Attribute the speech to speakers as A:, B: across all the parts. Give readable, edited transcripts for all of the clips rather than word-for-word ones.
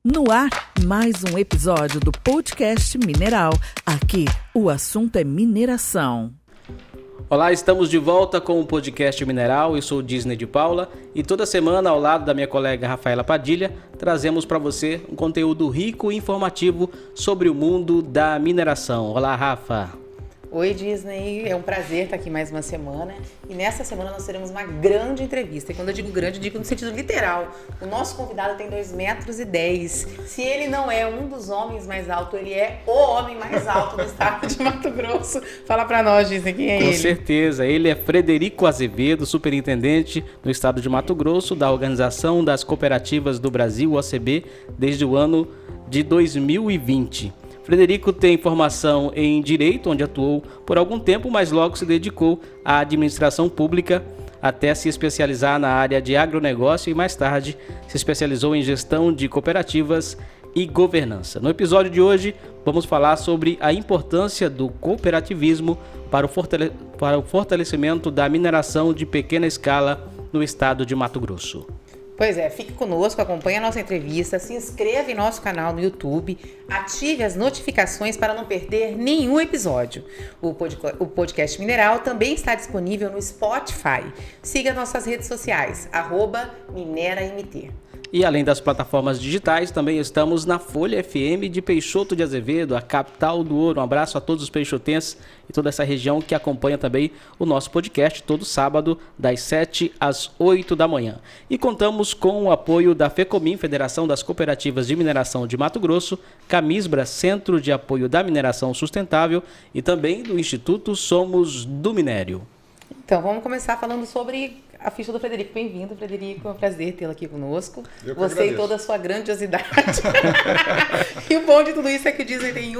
A: No ar, mais um episódio do podcast Mineral. Aqui, o assunto é mineração.
B: Olá, estamos de volta com o podcast Mineral. Eu sou o Disney de Paula e toda semana, ao lado da minha colega Rafaela Padilha, trazemos para você um conteúdo rico e informativo sobre o mundo da mineração. Olá, Rafa.
C: Oi, Disney. É um prazer estar aqui mais uma semana. E nessa semana nós teremos uma grande entrevista. E quando eu digo grande, eu digo no sentido literal. O nosso convidado tem 2,10 metros. Se ele não é um dos homens mais altos, ele é o homem mais alto do estado de Mato Grosso. Fala pra nós, Disney, quem é ele?
B: Com certeza. Ele é Frederico Azevedo, superintendente no estado de Mato Grosso, da Organização das Cooperativas do Brasil, OCB, desde o ano de 2020. Frederico tem formação em Direito, onde atuou por algum tempo, mas logo se dedicou à administração pública até se especializar na área de agronegócio e mais tarde se especializou em gestão de cooperativas e governança. No episódio de hoje, vamos falar sobre a importância do cooperativismo para o fortalecimento da mineração de pequena escala no estado de Mato Grosso.
C: Pois é, fique conosco, acompanhe a nossa entrevista, se inscreva em nosso canal no YouTube, ative as notificações para não perder nenhum episódio. O podcast Mineral também está disponível no Spotify. Siga nossas redes sociais, @MineraMT.
B: E além das plataformas digitais, também estamos na Folha FM de Peixoto de Azevedo, a capital do ouro. Um abraço a todos os peixotenses e toda essa região que acompanha também o nosso podcast todo sábado, das 7 às 8 da manhã. E contamos com o apoio da FECOMIN, Federação das Cooperativas de Mineração de Mato Grosso, Camisbra, Centro de Apoio da Mineração Sustentável, e também do Instituto Somos do Minério.
C: Então, vamos começar falando sobre a ficha do Frederico. Bem-vindo, Frederico. É um prazer tê-lo aqui conosco. Você e toda a sua grandiosidade. E o bom de tudo isso é que o Disney tem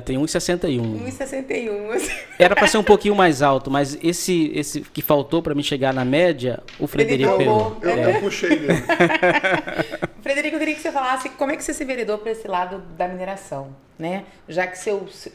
B: tem 1,61.
C: 1,61.
B: Era para ser um pouquinho mais alto, mas esse que faltou para mim chegar na média, o Frederico pegou.
D: Eu puxei dele.
C: Frederico, eu queria que você falasse como é que você se enveredou para esse lado da mineração, né? Já que você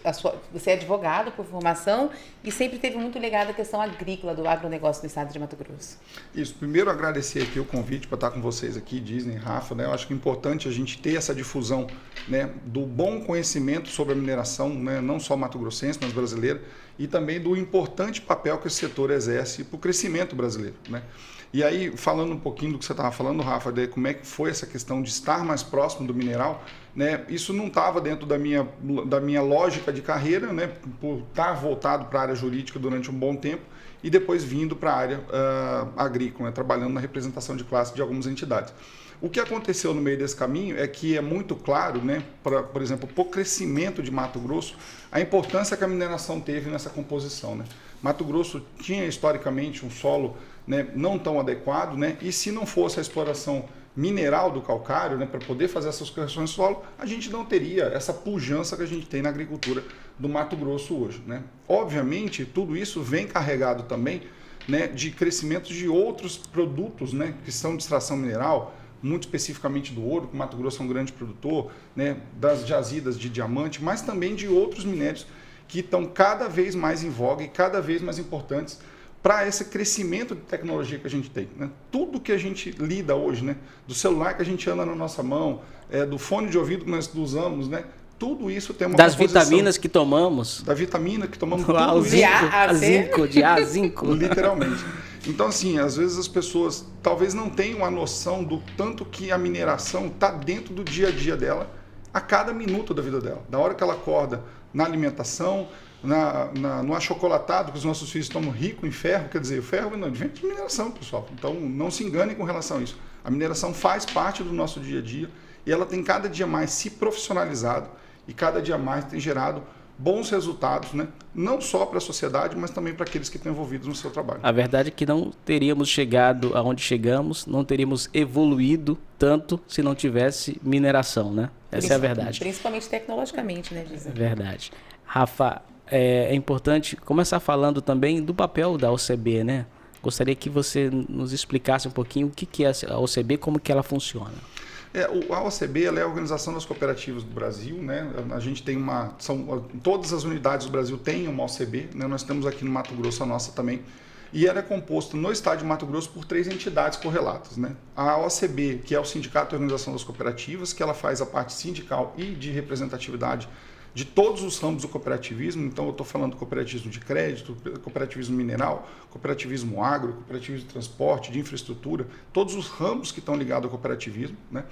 C: é advogado por formação e sempre teve muito ligado à questão agrícola do agronegócio no estado de Mato Grosso.
D: Isso, primeiro agradecer aqui o convite para estar com vocês aqui, Disney, Rafa, né? Eu acho que é importante a gente ter essa difusão, né, do bom conhecimento sobre a mineração, né, não só mato-grossense, mas brasileira, e também do importante papel que esse setor exerce para o crescimento brasileiro, né? E aí, falando um pouquinho do que você estava falando, Rafa, de como é que foi essa questão de estar mais próximo do mineral, né? Isso não estava dentro da minha lógica de carreira, né? Por estar voltado para a área jurídica durante um bom tempo e depois vindo para a área agrícola, né? Trabalhando na representação de classe de algumas entidades. O que aconteceu no meio desse caminho é que é muito claro, né, por exemplo, para o crescimento de Mato Grosso, a importância que a mineração teve nessa composição, né? Mato Grosso tinha historicamente um solo, né, não tão adequado, né, e se não fosse a exploração mineral do calcário, né, para poder fazer essas correções de solo, a gente não teria essa pujança que a gente tem na agricultura do Mato Grosso hoje, né? Obviamente, tudo isso vem carregado também, né, de crescimento de outros produtos, né, que são de extração mineral, muito especificamente do ouro, que o Mato Grosso é um grande produtor, né, das jazidas de diamante, mas também de outros minérios que estão cada vez mais em voga e cada vez mais importantes para esse crescimento de tecnologia que a gente tem, né? Tudo que a gente lida hoje, né, do celular que a gente anda na nossa mão, do fone de ouvido que nós usamos, né, tudo isso tem uma
B: das vitaminas que tomamos.
D: Da vitamina que tomamos.
B: Tudo isso. De A, zinco.
D: Literalmente. Então, assim, às vezes as pessoas talvez não tenham a noção do tanto que a mineração está dentro do dia a dia dela, a cada minuto da vida dela. Da hora que ela acorda, na alimentação, no achocolatado, que os nossos filhos tomam rico em ferro, quer dizer, o ferro vem de mineração, pessoal. Então, não se enganem com relação a isso. A mineração faz parte do nosso dia a dia e ela tem cada dia mais se profissionalizado e cada dia mais tem gerado bons resultados, né? Não só para a sociedade, mas também para aqueles que estão envolvidos no seu trabalho.
B: A verdade é que não teríamos chegado aonde chegamos, não teríamos evoluído tanto se não tivesse mineração, né? Essa é a verdade.
C: Principalmente tecnologicamente, né, Gisele?
B: É verdade. Rafa, é importante começar falando também do papel da OCB, né? Gostaria que você nos explicasse um pouquinho o que é a OCB, como que ela funciona.
D: A OCB ela é a Organização das Cooperativas do Brasil, né? A gente tem todas as unidades do Brasil têm uma OCB, né? Nós temos aqui no Mato Grosso a nossa também. e ela é composta no estado de Mato Grosso por 3 entidades correlatas, né? A OCB, que é o Sindicato de Organização das Cooperativas, que ela faz a parte sindical e de representatividade de todos os ramos do cooperativismo. Então eu estou falando do cooperativismo de crédito, cooperativismo mineral, cooperativismo agro, cooperativismo de transporte, de infraestrutura, todos os ramos que estão ligados ao cooperativismo, né?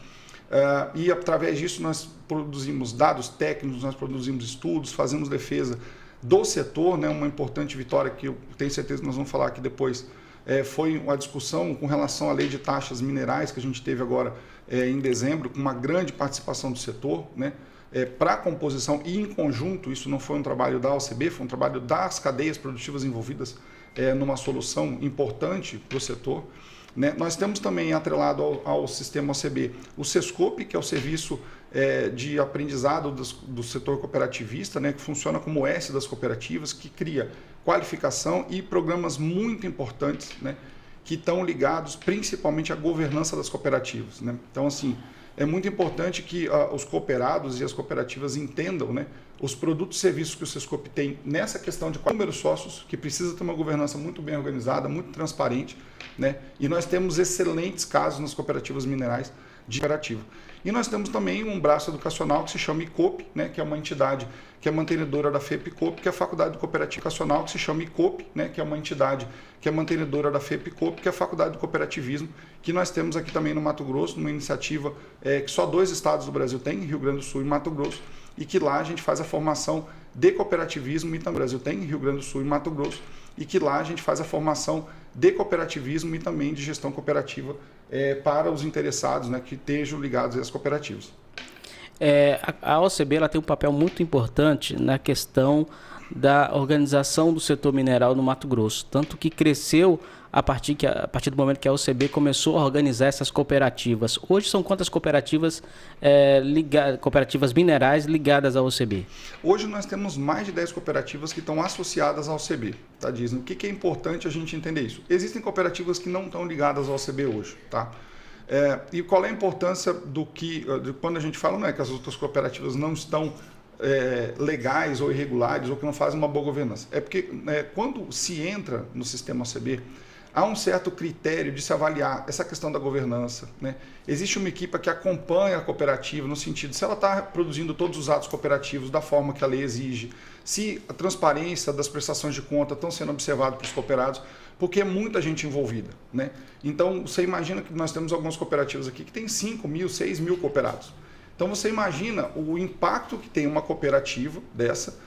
D: E através disso nós produzimos dados técnicos, nós produzimos estudos, fazemos defesa do setor, né? Uma importante vitória que eu tenho certeza que nós vamos falar aqui depois, foi a discussão com relação à lei de taxas minerais que a gente teve agora em dezembro, com uma grande participação do setor, né? Para a composição e em conjunto, isso não foi um trabalho da OCB, foi um trabalho das cadeias produtivas envolvidas numa solução importante para o setor, né? Nós temos também atrelado ao sistema OCB o SESCOP, que é o serviço de aprendizado do setor cooperativista, né? Que funciona como o S das cooperativas, que cria qualificação e programas muito importantes, né? Que estão ligados principalmente à governança das cooperativas, né? Então, assim, é muito importante que os cooperados e as cooperativas entendam, né, os produtos e serviços que o SESCOP tem nessa questão de número de sócios, que precisa ter uma governança muito bem organizada, muito transparente, né? E nós temos excelentes casos nas cooperativas minerais de cooperativa. E nós temos também um braço educacional que se chama ICOP, né, que é uma entidade que é mantenedora da FEPCOP, que é a Faculdade de Cooperativa Educacional, que se chama ICOP, né, que é uma entidade que é mantenedora da FEPCOP, que é a Faculdade de Cooperativismo, que nós temos aqui também no Mato Grosso, numa iniciativa que só 2 estados do Brasil têm, Rio Grande do Sul e Mato Grosso, e que lá a gente faz a formação de cooperativismo, e também o Brasil tem, Rio Grande do Sul e Mato Grosso, e que lá a gente faz a formação de cooperativismo e também de gestão cooperativa para os interessados, né, que estejam ligados às cooperativas.
B: A OCB ela tem um papel muito importante na questão da organização do setor mineral no Mato Grosso, tanto que cresceu a partir do momento que a OCB começou a organizar essas cooperativas. Hoje são quantas cooperativas cooperativas minerais ligadas à OCB?
D: Hoje nós temos mais de 10 cooperativas que estão associadas à OCB, tá, Disney? O que é importante a gente entender isso? Existem cooperativas que não estão ligadas à OCB hoje, tá? E qual é a importância de quando a gente fala, não é que as outras cooperativas não estão legais ou irregulares ou que não fazem uma boa governança? É porque quando se entra no sistema OCB, há um certo critério de se avaliar essa questão da governança, né? Existe uma equipe que acompanha a cooperativa no sentido de se ela está produzindo todos os atos cooperativos da forma que a lei exige, se a transparência das prestações de conta estão sendo observadas pelos cooperados, porque é muita gente envolvida, né? Então, você imagina que nós temos algumas cooperativas aqui que tem 5 mil, 6 mil cooperados. Então, você imagina o impacto que tem uma cooperativa dessa,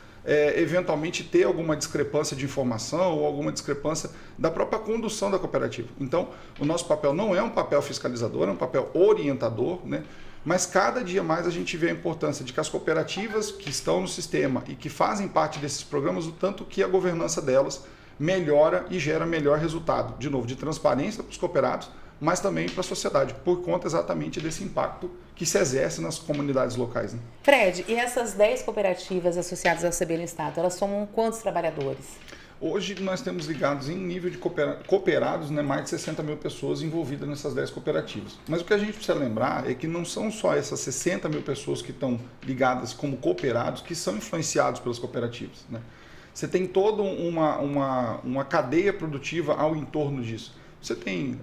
D: eventualmente ter alguma discrepância de informação ou alguma discrepância da própria condução da cooperativa. Então, o nosso papel não é um papel fiscalizador, é um papel orientador, né? Mas cada dia mais a gente vê a importância de que as cooperativas que estão no sistema e que fazem parte desses programas, o tanto que a governança delas melhora e gera melhor resultado, de novo, de transparência para os cooperados, mas também para a sociedade, por conta exatamente desse impacto que se exerce nas comunidades locais, né?
C: Fred, e essas 10 cooperativas associadas ao CB no Estado, elas somam quantos trabalhadores?
D: Hoje nós temos ligados em nível de cooperados, né, mais de 60 mil pessoas envolvidas nessas 10 cooperativas. Mas o que a gente precisa lembrar é que não são só essas 60 mil pessoas que estão ligadas como cooperados que são influenciados pelas cooperativas, né? Você tem toda uma cadeia produtiva ao entorno disso. Você tem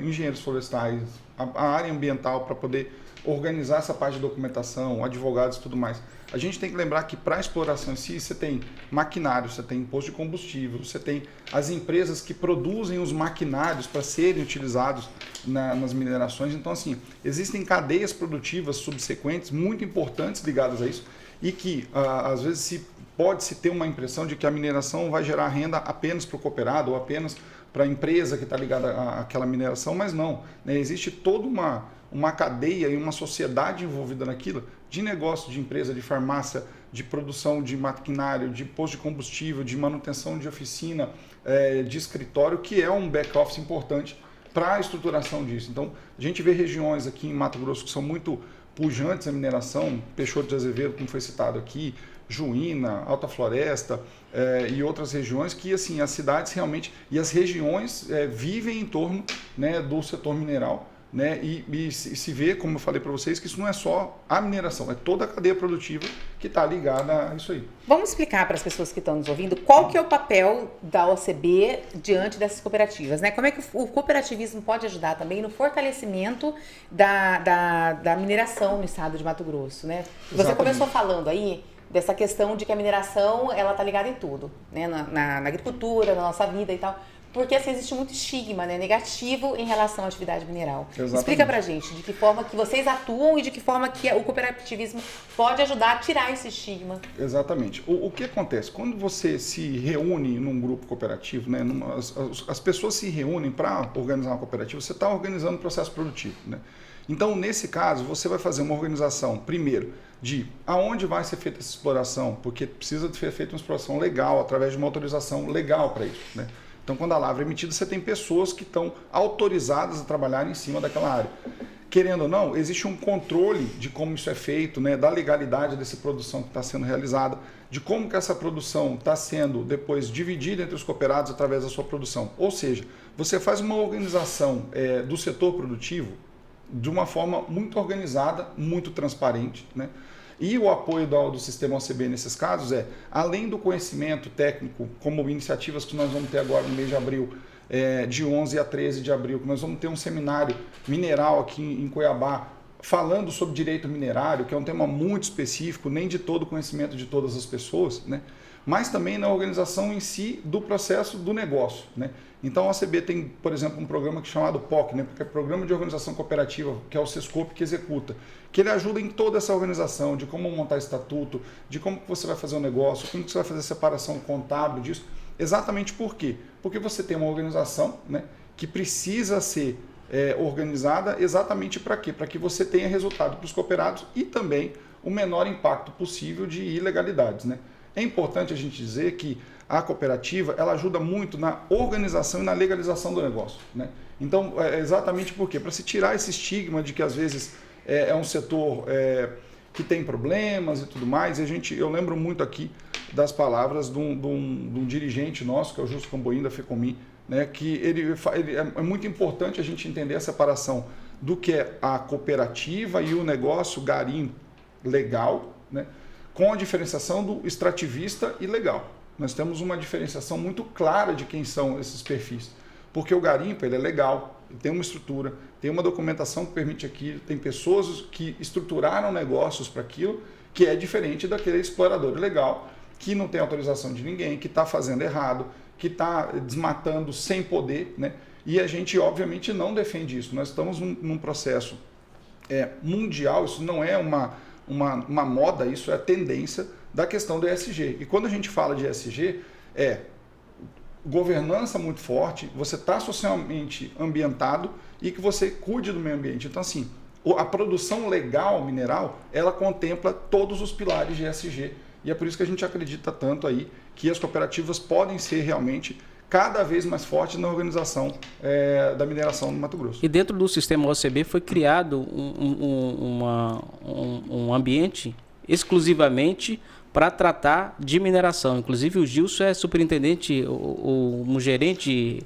D: engenheiros florestais, a área ambiental para poder organizar essa parte de documentação, advogados e tudo mais. A gente tem que lembrar que para a exploração em si, você tem maquinário, você tem posto de combustível, você tem as empresas que produzem os maquinários para serem utilizados nas minerações. Então, assim, existem cadeias produtivas subsequentes muito importantes ligadas a isso e que, às vezes, pode-se ter uma impressão de que a mineração vai gerar renda apenas para o cooperado ou apenas para a empresa que está ligada àquela mineração, mas não, né? Existe toda uma cadeia e uma sociedade envolvida naquilo, de negócio, de empresa, de farmácia, de produção de maquinário, de posto de combustível, de manutenção de oficina, de escritório, que é um back-office importante para a estruturação disso. Então, a gente vê regiões aqui em Mato Grosso que são muito pujantes a mineração, Peixoto de Azevedo, como foi citado aqui, Juína, Alta Floresta e outras regiões que, assim, as cidades realmente e as regiões vivem em torno, né, do setor mineral, né? E se vê, como eu falei para vocês, que isso não é só a mineração, é toda a cadeia produtiva que está ligada a isso aí.
C: Vamos explicar para as pessoas que estão nos ouvindo qual que é o papel da OCB diante dessas cooperativas, né? Como é que o cooperativismo pode ajudar também no fortalecimento da mineração no estado de Mato Grosso, né? Você
D: Exatamente.
C: começou falando aí dessa questão de que a mineração, ela tá ligada em tudo, né? Na agricultura, na nossa vida e tal. Porque assim, existe muito estigma, né, negativo em relação à atividade mineral.
D: Exatamente.
C: Explica pra gente de que forma que vocês atuam e de que forma que o cooperativismo pode ajudar a tirar esse estigma.
D: Exatamente. O que acontece? Quando você se reúne num grupo cooperativo, né, as pessoas se reúnem para organizar uma cooperativa, você está organizando um processo produtivo, né? Então, nesse caso, você vai fazer uma organização, primeiro, de aonde vai ser feita essa exploração, porque precisa ser feita uma exploração legal, através de uma autorização legal para isso, né? Então, quando a lavra é emitida, você tem pessoas que estão autorizadas a trabalhar em cima daquela área. Querendo ou não, existe um controle de como isso é feito, né, da legalidade dessa produção que está sendo realizada, de como que essa produção está sendo depois dividida entre os cooperados através da sua produção. Ou seja, você faz uma organização do setor produtivo de uma forma muito organizada, muito transparente, né? E o apoio do sistema OCB nesses casos além do conhecimento técnico, como iniciativas que nós vamos ter agora no mês de abril, de 11 a 13 de abril, que nós vamos ter um seminário mineral aqui em Cuiabá, falando sobre direito minerário, que é um tema muito específico, nem de todo o conhecimento de todas as pessoas, né? Mas também na organização em si do processo do negócio, né? Então a OCB tem, por exemplo, um programa chamado POC, né? Porque é Programa de Organização Cooperativa, que é o Sescope que executa, que ele ajuda em toda essa organização, de como montar estatuto, de como você vai fazer o negócio, como você vai fazer a separação contábil disso. Exatamente por quê? Porque você tem uma organização, né, que precisa ser organizada exatamente para quê? Para que você tenha resultado para os cooperados e também o menor impacto possível de ilegalidades, né? É importante a gente dizer que a cooperativa ela ajuda muito na organização e na legalização do negócio, né? Então, exatamente por quê? Para se tirar esse estigma de que às vezes é um setor que tem problemas e tudo mais. Eu lembro muito aqui das palavras de um dirigente nosso, que é o Justo Camboim, da FEComim, né, que é muito importante a gente entender a separação do que é a cooperativa e o negócio garimpo legal, né, com a diferenciação do extrativista e legal. Nós temos uma diferenciação muito clara de quem são esses perfis, porque o garimpo ele é legal, ele tem uma estrutura, tem uma documentação que permite aquilo, tem pessoas que estruturaram negócios para aquilo, que é diferente daquele explorador ilegal, que não tem autorização de ninguém, que está fazendo errado, que está desmatando sem poder, né? E a gente, obviamente, não defende isso. Nós estamos num processo mundial, isso não é uma moda, isso é a tendência da questão do ESG. E quando a gente fala de ESG, governança muito forte, você está socialmente ambientado e que você cuide do meio ambiente. Então, assim, a produção legal mineral, ela contempla todos os pilares de ESG. E é por isso que a gente acredita tanto aí que as cooperativas podem ser realmente cada vez mais fortes na organização da mineração no Mato Grosso.
B: E dentro do sistema OCB foi criado um ambiente exclusivamente para tratar de mineração. Inclusive o Gilson é superintendente, um gerente...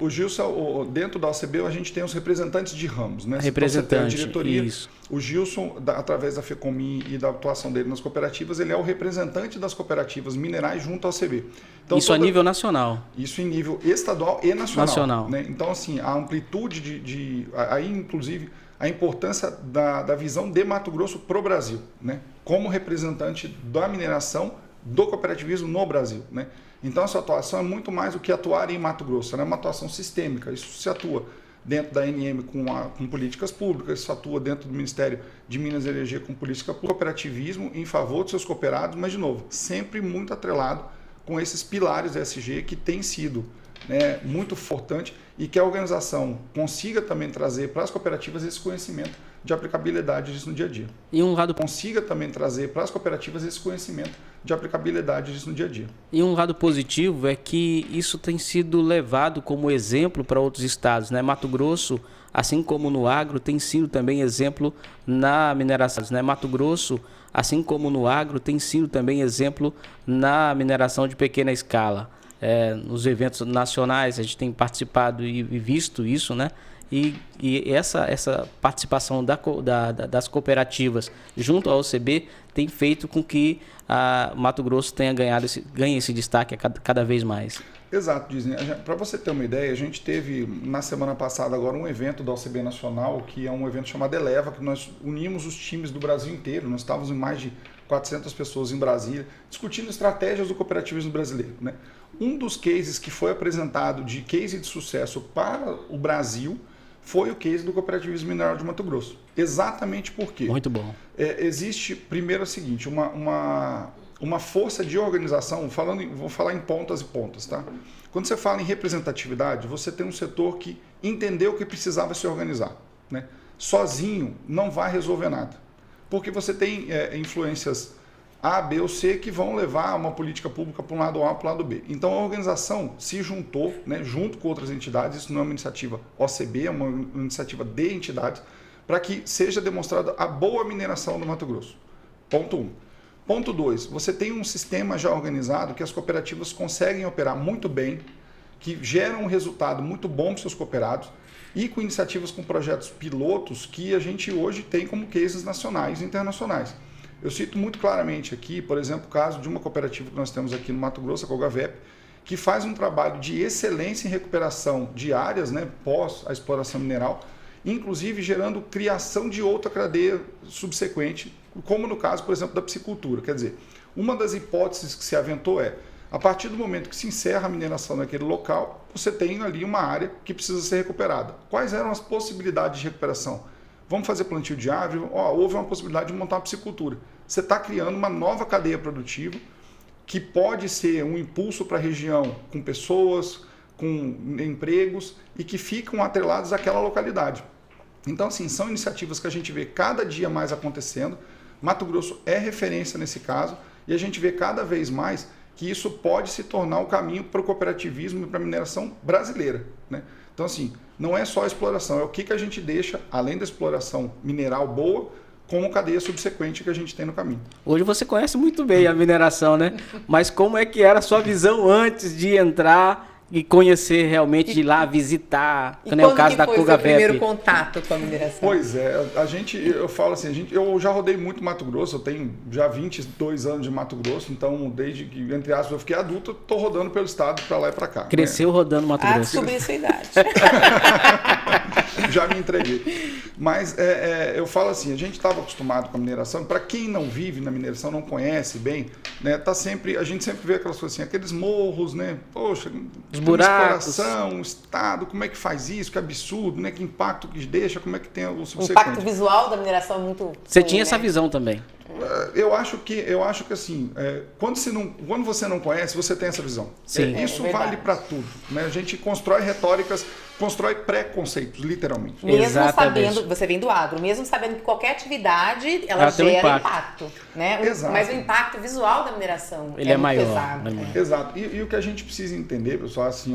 D: O Gilson, dentro da OCB, a gente tem os representantes de ramos, né?
B: Representante,
D: então, você tem a diretoria.
B: isso.
D: O Gilson, através da FEComim e da atuação dele nas cooperativas, ele é o representante das cooperativas minerais junto à OCB. Então,
B: isso a nível nacional.
D: Isso em nível estadual e nacional. Né? Então, assim, a amplitude aí, inclusive, a importância da visão de Mato Grosso para o Brasil, né? Como representante da mineração, do cooperativismo no Brasil, né? Então, essa atuação é muito mais do que atuar em Mato Grosso, é uma atuação sistêmica. Isso se atua dentro da ANM com políticas públicas, isso atua dentro do Ministério de Minas e Energia com política pública, cooperativismo em favor dos seus cooperados, mas, de novo, sempre muito atrelado com esses pilares da ESG que tem sido, né, muito importante e que a organização consiga também trazer para as cooperativas esse conhecimento de aplicabilidade disso no dia a dia.
B: E um lado E um lado positivo é que isso tem sido levado como exemplo para outros estados, né? Mato Grosso, assim como no agro, tem sido também exemplo na mineração, né? Mato Grosso, assim como no agro, tem sido também exemplo na mineração de pequena escala. Nos eventos nacionais a gente tem participado e visto isso, né? e essa participação das cooperativas junto ao OCB tem feito com que a Mato Grosso ganhe esse destaque cada vez mais.
D: Exato, Disney. Para você ter uma ideia, a gente teve na semana passada agora um evento da OCB Nacional, que é um evento chamado Eleva, que nós unimos os times do Brasil inteiro. Nós estávamos em mais de 400 pessoas em Brasília, discutindo estratégias do cooperativismo brasileiro, né? Um dos cases que foi apresentado de case de sucesso para o Brasil foi o case do cooperativismo mineral de Mato Grosso. Exatamente por quê?
B: Muito bom.
D: Existe, primeiro, o seguinte, uma força de organização, vou falar em pontas e pontas, tá? Quando você fala em representatividade, você tem um setor que entendeu que precisava se organizar, né? Sozinho não vai resolver nada, porque você tem influências A, B ou C que vão levar uma política pública para um lado A para o lado B. Então a organização se juntou, né, junto com outras entidades, isso não é uma iniciativa OCB, é uma iniciativa de entidades, para que seja demonstrada a boa mineração do Mato Grosso. Ponto 1. Ponto 2, você tem um sistema já organizado que as cooperativas conseguem operar muito bem, que geram um resultado muito bom para os seus cooperados e com iniciativas com projetos pilotos que a gente hoje tem como cases nacionais e internacionais. Eu cito muito claramente aqui, por exemplo, o caso de uma cooperativa que nós temos aqui no Mato Grosso, a Cogavep, que faz um trabalho de excelência em recuperação de áreas, né, pós a exploração mineral, inclusive gerando criação de outra cadeia subsequente, como no caso, por exemplo, da piscicultura. Quer dizer, uma das hipóteses que se aventou a partir do momento que se encerra a mineração naquele local, você tem ali uma área que precisa ser recuperada. Quais eram as possibilidades de recuperação? Vamos fazer plantio de árvore? Houve uma possibilidade de montar uma piscicultura. Você está criando uma nova cadeia produtiva que pode ser um impulso para a região com pessoas, com empregos e que ficam atrelados àquela localidade. Então, assim, são iniciativas que a gente vê cada dia mais acontecendo. Mato Grosso é referência nesse caso e a gente vê cada vez mais que isso pode se tornar o caminho para o cooperativismo e para a mineração brasileira, né? Então, assim, não é só a exploração, é o que a gente deixa, além da exploração mineral boa, como cadeia subsequente que a gente tem no caminho.
B: Hoje você conhece muito bem a mineração, né? Mas como é que era a sua visão antes de entrar e conhecer realmente, de ir lá visitar,
C: e
B: né, o caso da
C: Cogavep?
B: Cogavep.
C: O primeiro contato com a mineração?
D: Pois é, eu falo assim, eu já rodei muito Mato Grosso, eu tenho já 22 anos de Mato Grosso, então desde que, entre aspas, eu fiquei adulto, eu tô rodando pelo estado para lá e para cá.
B: Cresceu, né, rodando Mato Grosso.
C: Descobri sua idade.
D: Já me entreguei. Mas eu falo assim, a gente estava acostumado com a mineração, para quem não vive na mineração, não conhece bem, né, a gente sempre vê aquelas coisas assim, aqueles morros, né, poxa,
B: os buracos,
D: exploração, estado, como é que faz isso, que absurdo, né, que impacto que deixa, como é que tem o subsequente.
C: O impacto visual da mineração é muito...
B: Você tinha essa visão também?
D: Eu acho que assim, quando você não conhece, você tem essa visão.
B: Sim.
D: Isso vale para tudo, né? A gente constrói retóricas, constrói preconceitos, literalmente.
C: Mesmo
B: Exatamente.
C: sabendo, você vem do agro, mesmo sabendo que qualquer atividade ela gera impacto, né?
D: Exato.
C: Mas o impacto visual da mineração
B: ele é maior.
C: Pesado,
B: né?
D: Exato. E o que a gente precisa entender, pessoal, assim,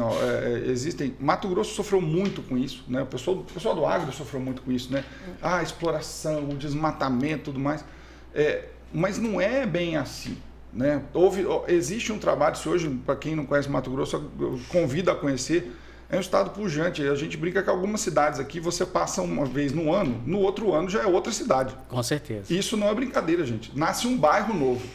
D: Mato Grosso sofreu muito com isso, né? O pessoal do agro sofreu muito com isso, né? A exploração, o desmatamento, tudo mais. Mas não é bem assim, né? Existe um trabalho, se hoje, para quem não conhece Mato Grosso, eu convido a conhecer, é um estado pujante. A gente brinca que algumas cidades aqui você passa uma vez no ano, no outro ano já é outra cidade.
B: Com certeza.
D: Isso não é brincadeira, gente. Nasce um bairro novo,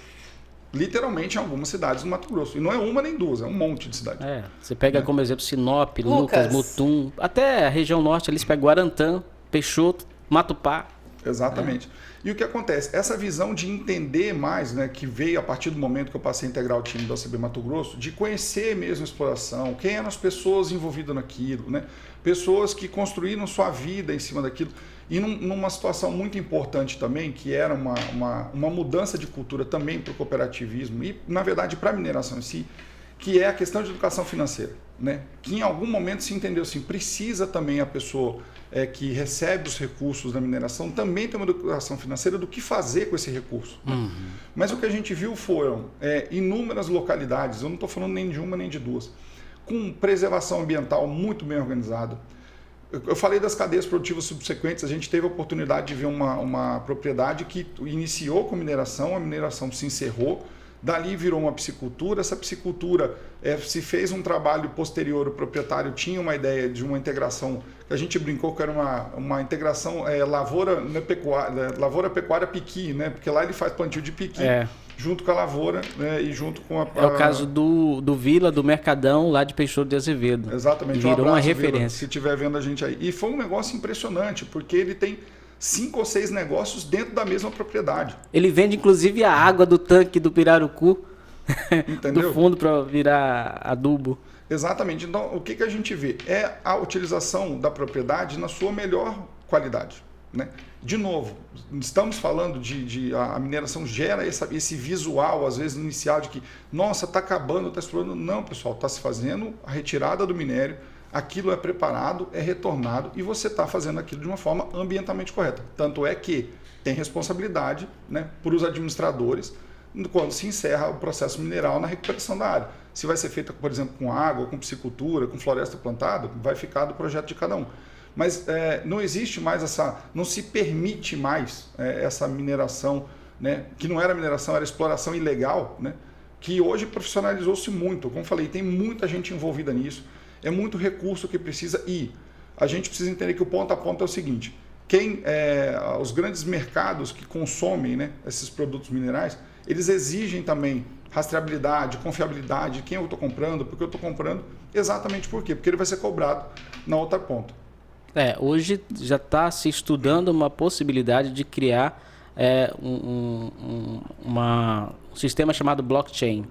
D: literalmente em algumas cidades do Mato Grosso. E não é uma nem duas, é um monte de cidade.
B: Você pega como exemplo Sinop, Lucas, Mutum, até a região norte ali, você pega Guarantã, Peixoto, Matupá.
D: Exatamente. E o que acontece? Essa visão de entender mais, né, que veio a partir do momento que eu passei a integrar o time do OCB Mato Grosso, de conhecer mesmo a exploração, quem eram as pessoas envolvidas naquilo, né? Pessoas que construíram sua vida em cima daquilo. E numa situação muito importante também, que era uma mudança de cultura também para o cooperativismo e, na verdade, para a mineração em si, que é a questão de educação financeira, né? Que em algum momento se entendeu assim, precisa também a pessoa que recebe os recursos da mineração também ter uma educação financeira do que fazer com esse recurso. Né? Mas o que a gente viu foram inúmeras localidades, eu não estou falando nem de uma nem de duas, com preservação ambiental muito bem organizada. Eu falei das cadeias produtivas subsequentes, a gente teve a oportunidade de ver uma propriedade que iniciou com mineração, a mineração se encerrou, Dali virou uma piscicultura. Essa piscicultura se fez um trabalho posterior, o proprietário tinha uma ideia de uma integração, que a gente brincou que era uma integração lavoura pecuária piqui, né? Porque lá ele faz plantio de piqui junto com a lavoura, né? E junto com a...
B: É o caso do Vila, do Mercadão, lá de Peixoto de Azevedo.
D: Exatamente.
B: Virou uma referência.
D: Vila, se estiver vendo a gente aí. E foi um negócio impressionante, porque ele tem 5 ou 6 negócios dentro da mesma propriedade.
B: Ele vende, inclusive, a água do tanque do Pirarucu, do fundo, para virar adubo.
D: Exatamente. Então, o que a gente vê? É a utilização da propriedade na sua melhor qualidade, né? De novo, estamos falando a mineração gera esse visual, às vezes, inicial, de que, nossa, está acabando, está explorando. Não, pessoal, está se fazendo a retirada do minério, aquilo é preparado, é retornado e você está fazendo aquilo de uma forma ambientalmente correta. Tanto é que tem responsabilidade, né, para os administradores quando se encerra o processo mineral na recuperação da área. Se vai ser feita, por exemplo, com água, com piscicultura, com floresta plantada, vai ficar do projeto de cada um. Mas não existe mais não se permite mais essa mineração, né, que não era mineração, era exploração ilegal, né, que hoje profissionalizou-se muito. Como falei, tem muita gente envolvida nisso. É muito recurso que precisa ir. A gente precisa entender que o ponto a ponto é o seguinte: os grandes mercados que consomem, né, esses produtos minerais, eles exigem também rastreabilidade, confiabilidade de quem eu estou comprando, porque eu estou comprando, exatamente por quê? Porque ele vai ser cobrado na outra ponta.
B: Hoje já está se estudando uma possibilidade de criar um sistema chamado blockchain,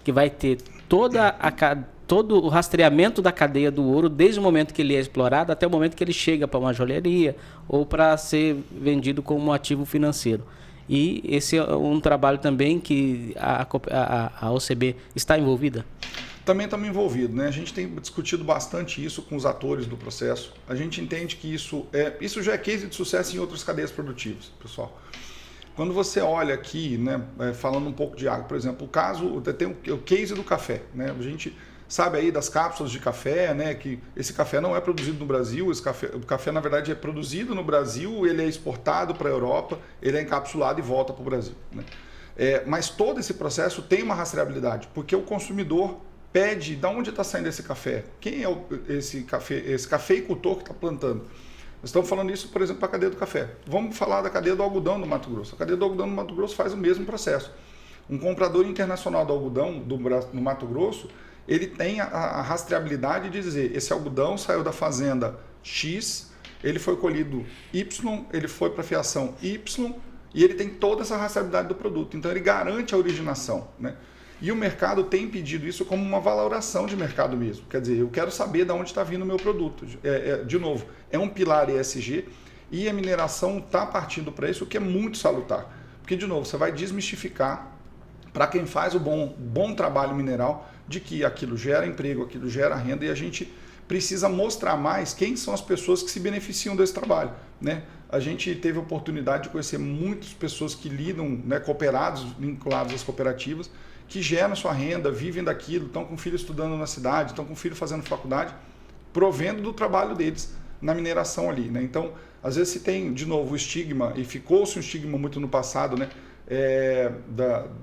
B: que vai ter todo o rastreamento da cadeia do ouro, desde o momento que ele é explorado até o momento que ele chega para uma joalheria ou para ser vendido como um ativo financeiro. E esse é um trabalho também que a OCB está envolvida?
D: Também estamos envolvidos, né? A gente tem discutido bastante isso com os atores do processo. A gente entende que isso já é case de sucesso em outras cadeias produtivas, pessoal. Quando você olha aqui, né, falando um pouco de água, por exemplo, tem o case do café, né? A gente sabe aí das cápsulas de café, né, que esse café não é produzido no Brasil, o café na verdade é produzido no Brasil, ele é exportado para a Europa, ele é encapsulado e volta para o Brasil, né? Mas todo esse processo tem uma rastreabilidade, porque o consumidor pede de onde está saindo esse café, quem é esse cafeicultor que está plantando. Nós estamos falando isso, por exemplo, para a cadeia do café. Vamos falar da cadeia do algodão do Mato Grosso. A cadeia do algodão do Mato Grosso faz o mesmo processo. Um comprador internacional do algodão no Mato Grosso, ele tem a rastreabilidade de dizer, esse algodão saiu da fazenda X, ele foi colhido Y, ele foi para a fiação Y, e ele tem toda essa rastreabilidade do produto. Então ele garante a originação, né? E o mercado tem pedido isso como uma valoração de mercado mesmo. Quer dizer, eu quero saber de onde está vindo o meu produto. De novo, é um pilar ESG e a mineração está partindo para isso, o que é muito salutar. Porque, de novo, você vai desmistificar para quem faz o bom trabalho mineral de que aquilo gera emprego, aquilo gera renda, e a gente precisa mostrar mais quem são as pessoas que se beneficiam desse trabalho, né? A gente teve a oportunidade de conhecer muitas pessoas que lidam, né, cooperados, vinculados às cooperativas, que geram sua renda, vivem daquilo, estão com filho estudando na cidade, estão com filho fazendo faculdade, provendo do trabalho deles na mineração ali, né? Então, às vezes se tem, de novo, o estigma, e ficou-se um estigma muito no passado, né,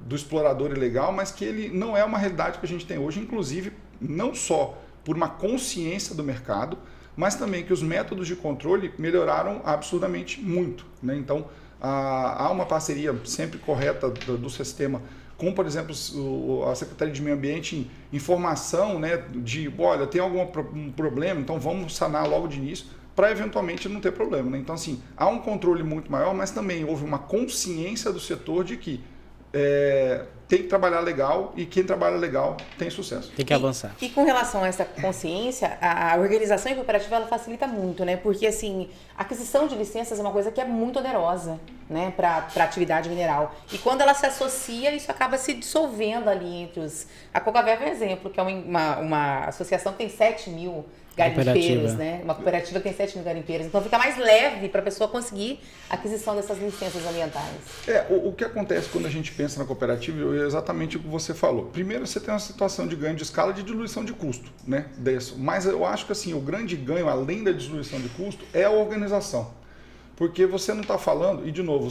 D: do explorador ilegal, mas que ele não é uma realidade que a gente tem hoje, inclusive, não só por uma consciência do mercado, mas também que os métodos de controle melhoraram absurdamente muito, né? Então, há uma parceria sempre correta do sistema com, por exemplo, a Secretaria de Meio Ambiente em formação, né, de, olha, tem algum problema, então vamos sanar logo de início, para eventualmente não ter problema, né? Então, assim, há um controle muito maior, mas também houve uma consciência do setor de que tem que trabalhar legal, e quem trabalha legal tem sucesso.
B: Tem que avançar.
C: E com relação a essa consciência, a organização em cooperativa ela facilita muito, né? Porque, assim, a aquisição de licenças é uma coisa que é muito onerosa, né, para a atividade mineral. E quando ela se associa, isso acaba se dissolvendo ali entre os... A Cocavev é um exemplo, que é uma associação que tem 7 mil garimpeiros, né? Uma cooperativa que tem 7 mil garimpeiros. Então fica mais leve para a pessoa conseguir a aquisição dessas licenças ambientais.
D: O que acontece quando a gente pensa na cooperativa é exatamente o que você falou. Primeiro, você tem uma situação de ganho de escala, de diluição de custo, né? Mas eu acho que, assim, o grande ganho, além da diluição de custo, é a organização. Porque você não está falando, e de novo,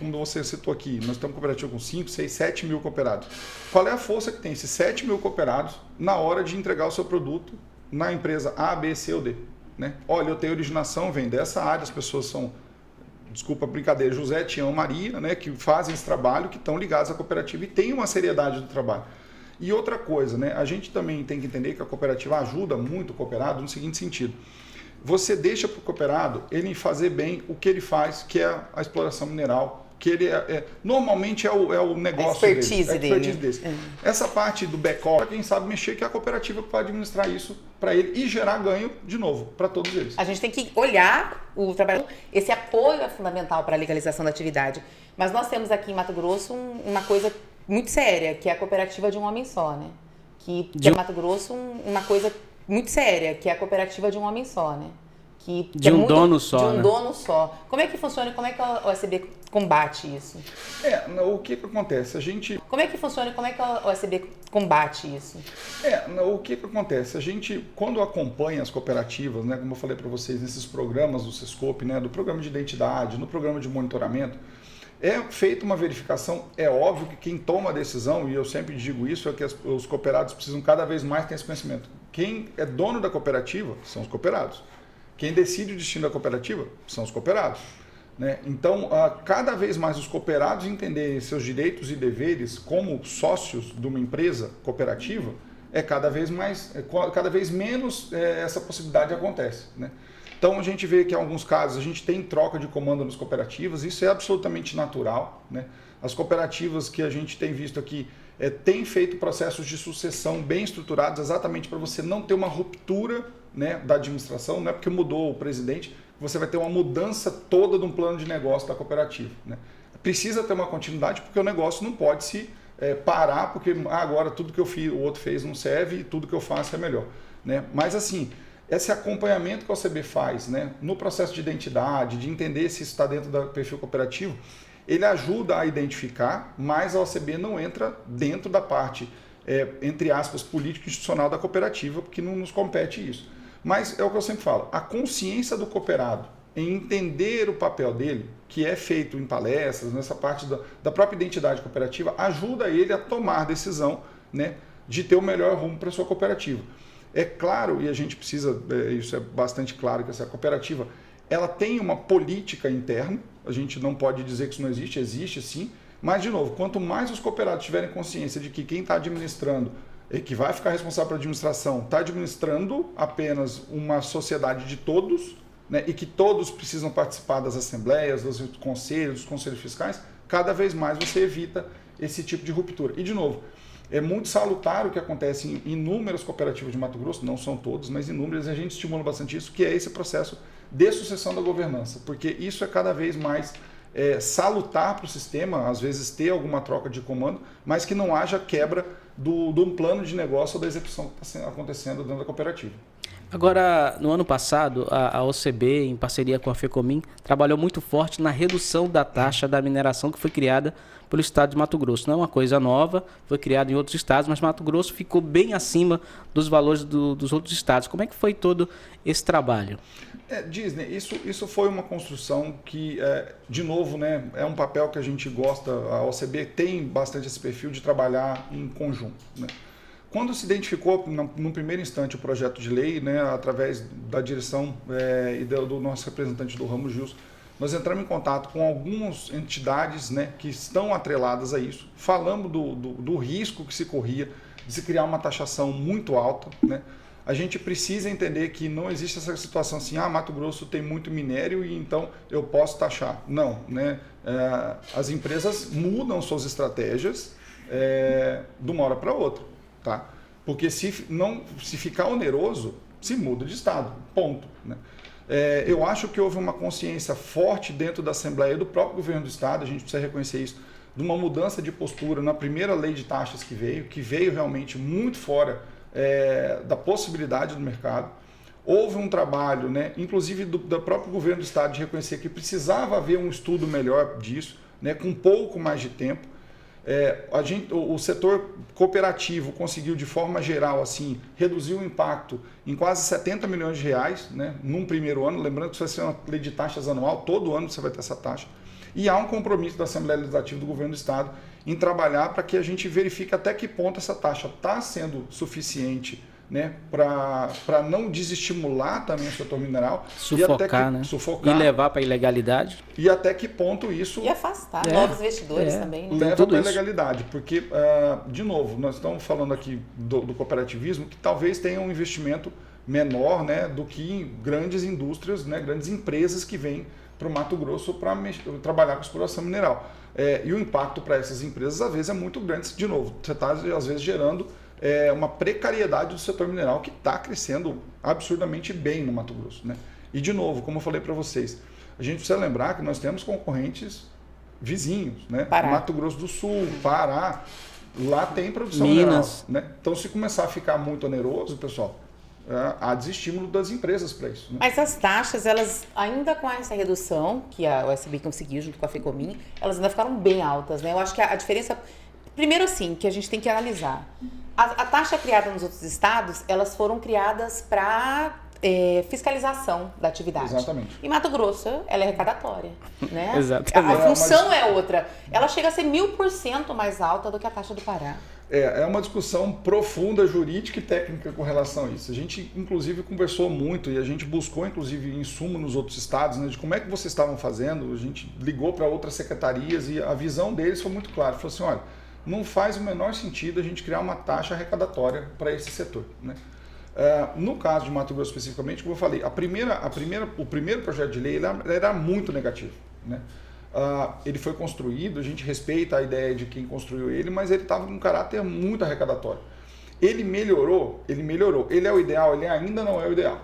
D: como você citou aqui, nós temos cooperativa com 5, 6, 7 mil cooperados. Qual é a força que tem esses 7 mil cooperados na hora de entregar o seu produto na empresa A, B, C ou D? Né? Olha, eu tenho originação, vem dessa área, as pessoas são, desculpa a brincadeira, José, Tião, Maria, né, que fazem esse trabalho, que estão ligados à cooperativa e tem uma seriedade do trabalho. E outra coisa, né, a gente também tem que entender que a cooperativa ajuda muito o cooperado no seguinte sentido. Você deixa para o cooperado ele fazer bem o que ele faz, que é a exploração mineral, que ele normalmente é o negócio dele. A expertise dele. Essa parte do back-office, quem sabe mexer, que é a cooperativa que vai administrar isso para ele e gerar ganho, de novo, para todos eles.
C: A gente tem que olhar o trabalho. Esse apoio é fundamental para a legalização da atividade. Mas nós temos aqui em Mato Grosso uma coisa muito séria, que é a cooperativa de um homem só, né? Que em Mato Grosso uma coisa muito séria, que é a cooperativa de um homem só, né?
B: De um dono só.
C: De um dono só. Como é que funciona e como é que a OSB combate isso?
D: O que acontece?
C: Como é que funciona e como é que a OSB combate isso?
D: O que acontece? A gente, quando acompanha as cooperativas, né, como eu falei para vocês, nesses programas do Sescope, né, do programa de identidade, no programa de monitoramento, é feita uma verificação. É óbvio que quem toma a decisão, e eu sempre digo isso, é que os cooperados precisam cada vez mais ter esse conhecimento. Quem é dono da cooperativa são os cooperados. Quem decide o destino da cooperativa são os cooperados. Né? Então, cada vez mais os cooperados entenderem seus direitos e deveres como sócios de uma empresa cooperativa, cada vez menos essa possibilidade acontece. Né? Então, a gente vê que em alguns casos a gente tem troca de comando nas cooperativas, isso é absolutamente natural. Né? As cooperativas que a gente tem visto aqui têm feito processos de sucessão bem estruturados, exatamente para você não ter uma ruptura, né, da administração, não é porque mudou o presidente, você vai ter uma mudança toda de um plano de negócio da cooperativa. Né? Precisa ter uma continuidade, porque o negócio não pode se parar, porque agora tudo que eu fiz, o outro fez não serve e tudo que eu faço é melhor. Né? Mas assim, esse acompanhamento que a OCB faz, né, no processo de identidade, de entender se isso está dentro do perfil cooperativo, ele ajuda a identificar, mas a OCB não entra dentro da parte, entre aspas, político-institucional da cooperativa, porque não nos compete isso. Mas é o que eu sempre falo, a consciência do cooperado em entender o papel dele, que é feito em palestras, nessa parte da própria identidade cooperativa, ajuda ele a tomar decisão, né, de ter o melhor rumo para a sua cooperativa. É claro, e a gente precisa, isso é bastante claro, que essa cooperativa ela tem uma política interna, a gente não pode dizer que isso não existe, existe sim, mas de novo, quanto mais os cooperados tiverem consciência de que quem está administrando e que vai ficar responsável pela administração está administrando apenas uma sociedade de todos, né, e que todos precisam participar das assembleias, dos conselhos fiscais, cada vez mais você evita esse tipo de ruptura. E de novo, é muito salutar o que acontece em inúmeras cooperativas de Mato Grosso, não são todas, mas inúmeras, e a gente estimula bastante isso, que é esse processo de sucessão da governança, porque isso é cada vez mais salutar para o sistema, às vezes ter alguma troca de comando, mas que não haja quebra de um plano de negócio ou da execução que está acontecendo dentro da cooperativa.
B: Agora, no ano passado, a OCB, em parceria com a FEComim, trabalhou muito forte na redução da taxa da mineração que foi criada pelo estado de Mato Grosso. Não é uma coisa nova, foi criada em outros estados, mas Mato Grosso ficou bem acima dos valores dos outros estados. Como é que foi todo esse trabalho?
D: Disney, isso foi uma construção que, de novo, né, é um papel que a gente gosta, a OCB tem bastante esse perfil de trabalhar em conjunto. Né? Quando se identificou, no primeiro instante, o projeto de lei, né, através da direção e do nosso representante do ramo Gilson, nós entramos em contato com algumas entidades, né, que estão atreladas a isso, falando do risco que se corria de se criar uma taxação muito alta. Né? A gente precisa entender que não existe essa situação assim, Mato Grosso tem muito minério e então eu posso taxar. Não, né? As empresas mudam suas estratégias de uma hora para outra. Tá? Porque se ficar oneroso, se muda de estado, ponto. Né? Eu acho que houve uma consciência forte dentro da Assembleia e do próprio governo do estado, a gente precisa reconhecer isso, de uma mudança de postura na primeira lei de taxas que veio realmente muito fora da possibilidade do mercado. Houve um trabalho, né, inclusive do próprio governo do estado, de reconhecer que precisava haver um estudo melhor disso, né, com um pouco mais de tempo. O setor cooperativo conseguiu, de forma geral, assim, reduzir o impacto em quase 70 milhões de reais, né, num primeiro ano. Lembrando que isso vai ser uma lei de taxas anual, todo ano você vai ter essa taxa. E há um compromisso da Assembleia Legislativa do Governo do Estado em trabalhar para que a gente verifique até que ponto essa taxa está sendo suficiente, né, para não desestimular também o setor mineral.
B: Sufocar, né? E levar para a ilegalidade.
D: E até que ponto isso...
C: E afastar novos investidores também. Né?
D: Leva para a ilegalidade. Porque, de novo, nós estamos falando aqui do cooperativismo, que talvez tenha um investimento menor, né, do que grandes indústrias, né, grandes empresas que vêm para o Mato Grosso para trabalhar com exploração mineral. E o impacto para essas empresas, às vezes, é muito grande. De novo, você está, às vezes, gerando uma precariedade do setor mineral que está crescendo absurdamente bem no Mato Grosso, né? E, de novo, como eu falei para vocês, a gente precisa lembrar que nós temos concorrentes vizinhos, né? Mato Grosso do Sul, Pará, lá tem produção
B: Minas,
D: mineral, né? Então, se começar a ficar muito oneroso, pessoal, há desestímulo das empresas para isso. Né?
C: Mas as taxas, elas ainda com essa redução que a OSB conseguiu junto com a FEComim, elas ainda ficaram bem altas, né? Eu acho que a diferença, primeiro assim, que a gente tem que analisar. A taxa criada nos outros estados, elas foram criadas para fiscalização da atividade.
D: Exatamente.
C: Em Mato Grosso, ela é arrecadatória, né?
B: Exatamente.
C: A função é outra. Ela chega a ser 1000% mais alta do que a taxa do Pará.
D: É uma discussão profunda, jurídica e técnica com relação a isso. A gente, inclusive, conversou muito e a gente buscou, inclusive, insumo nos outros estados, né, de como é que vocês estavam fazendo. A gente ligou para outras secretarias e a visão deles foi muito clara. Falou assim, olha, não faz o menor sentido a gente criar uma taxa arrecadatória para esse setor, né? No caso de Mato Grosso especificamente, como eu falei, o primeiro projeto de lei ele era muito negativo, né? Ele foi construído, a gente respeita a ideia de quem construiu ele, mas ele estava com um caráter muito arrecadatório. Ele melhorou, ele é o ideal, ele ainda não é o ideal.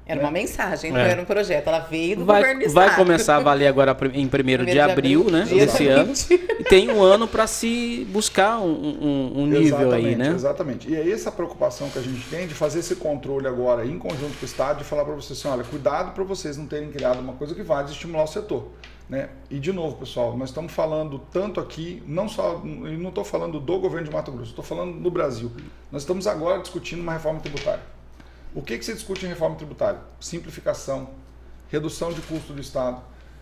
C: Era uma mensagem, não era um projeto, ela veio do governo do estado.
B: Vai começar a valer agora em 1º de abril, né, desse ano. E tem um ano para se buscar um nível aí, né?
D: Exatamente. E é essa preocupação que a gente tem de fazer esse controle agora em conjunto com o Estado, de falar para vocês assim, olha, cuidado para vocês não terem criado uma coisa que vai desestimular o setor. Né? E de novo, pessoal, nós estamos falando tanto aqui, não estou falando do governo de Mato Grosso, estou falando do Brasil. Nós estamos agora discutindo uma reforma tributária. O que se discute em reforma tributária? Simplificação, redução de custo do Estado.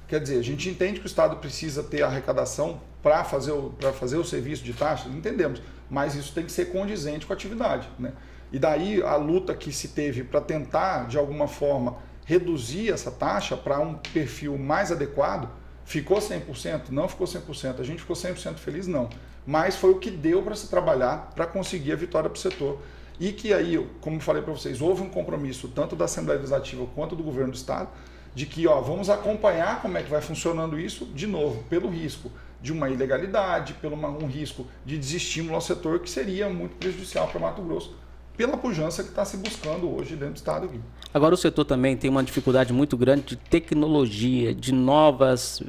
D: Quer dizer, a gente entende que o Estado precisa ter arrecadação para fazer o serviço de taxa, entendemos, mas isso tem que ser condizente com a atividade. Né? E daí a luta que se teve para tentar, de alguma forma, reduzir essa taxa para um perfil mais adequado, ficou 100%? Não ficou 100%. A gente ficou 100% feliz? Não. Mas foi o que deu para se trabalhar para conseguir a vitória para o setor. E que aí, como falei para vocês, houve um compromisso tanto da Assembleia Legislativa quanto do Governo do Estado de que vamos acompanhar como é que vai funcionando isso, de novo, pelo risco de uma ilegalidade, pelo um risco de desestímulo ao setor que seria muito prejudicial para Mato Grosso, pela pujança que está se buscando hoje dentro do Estado aqui.
B: Agora o setor também tem uma dificuldade muito grande de tecnologia, de novas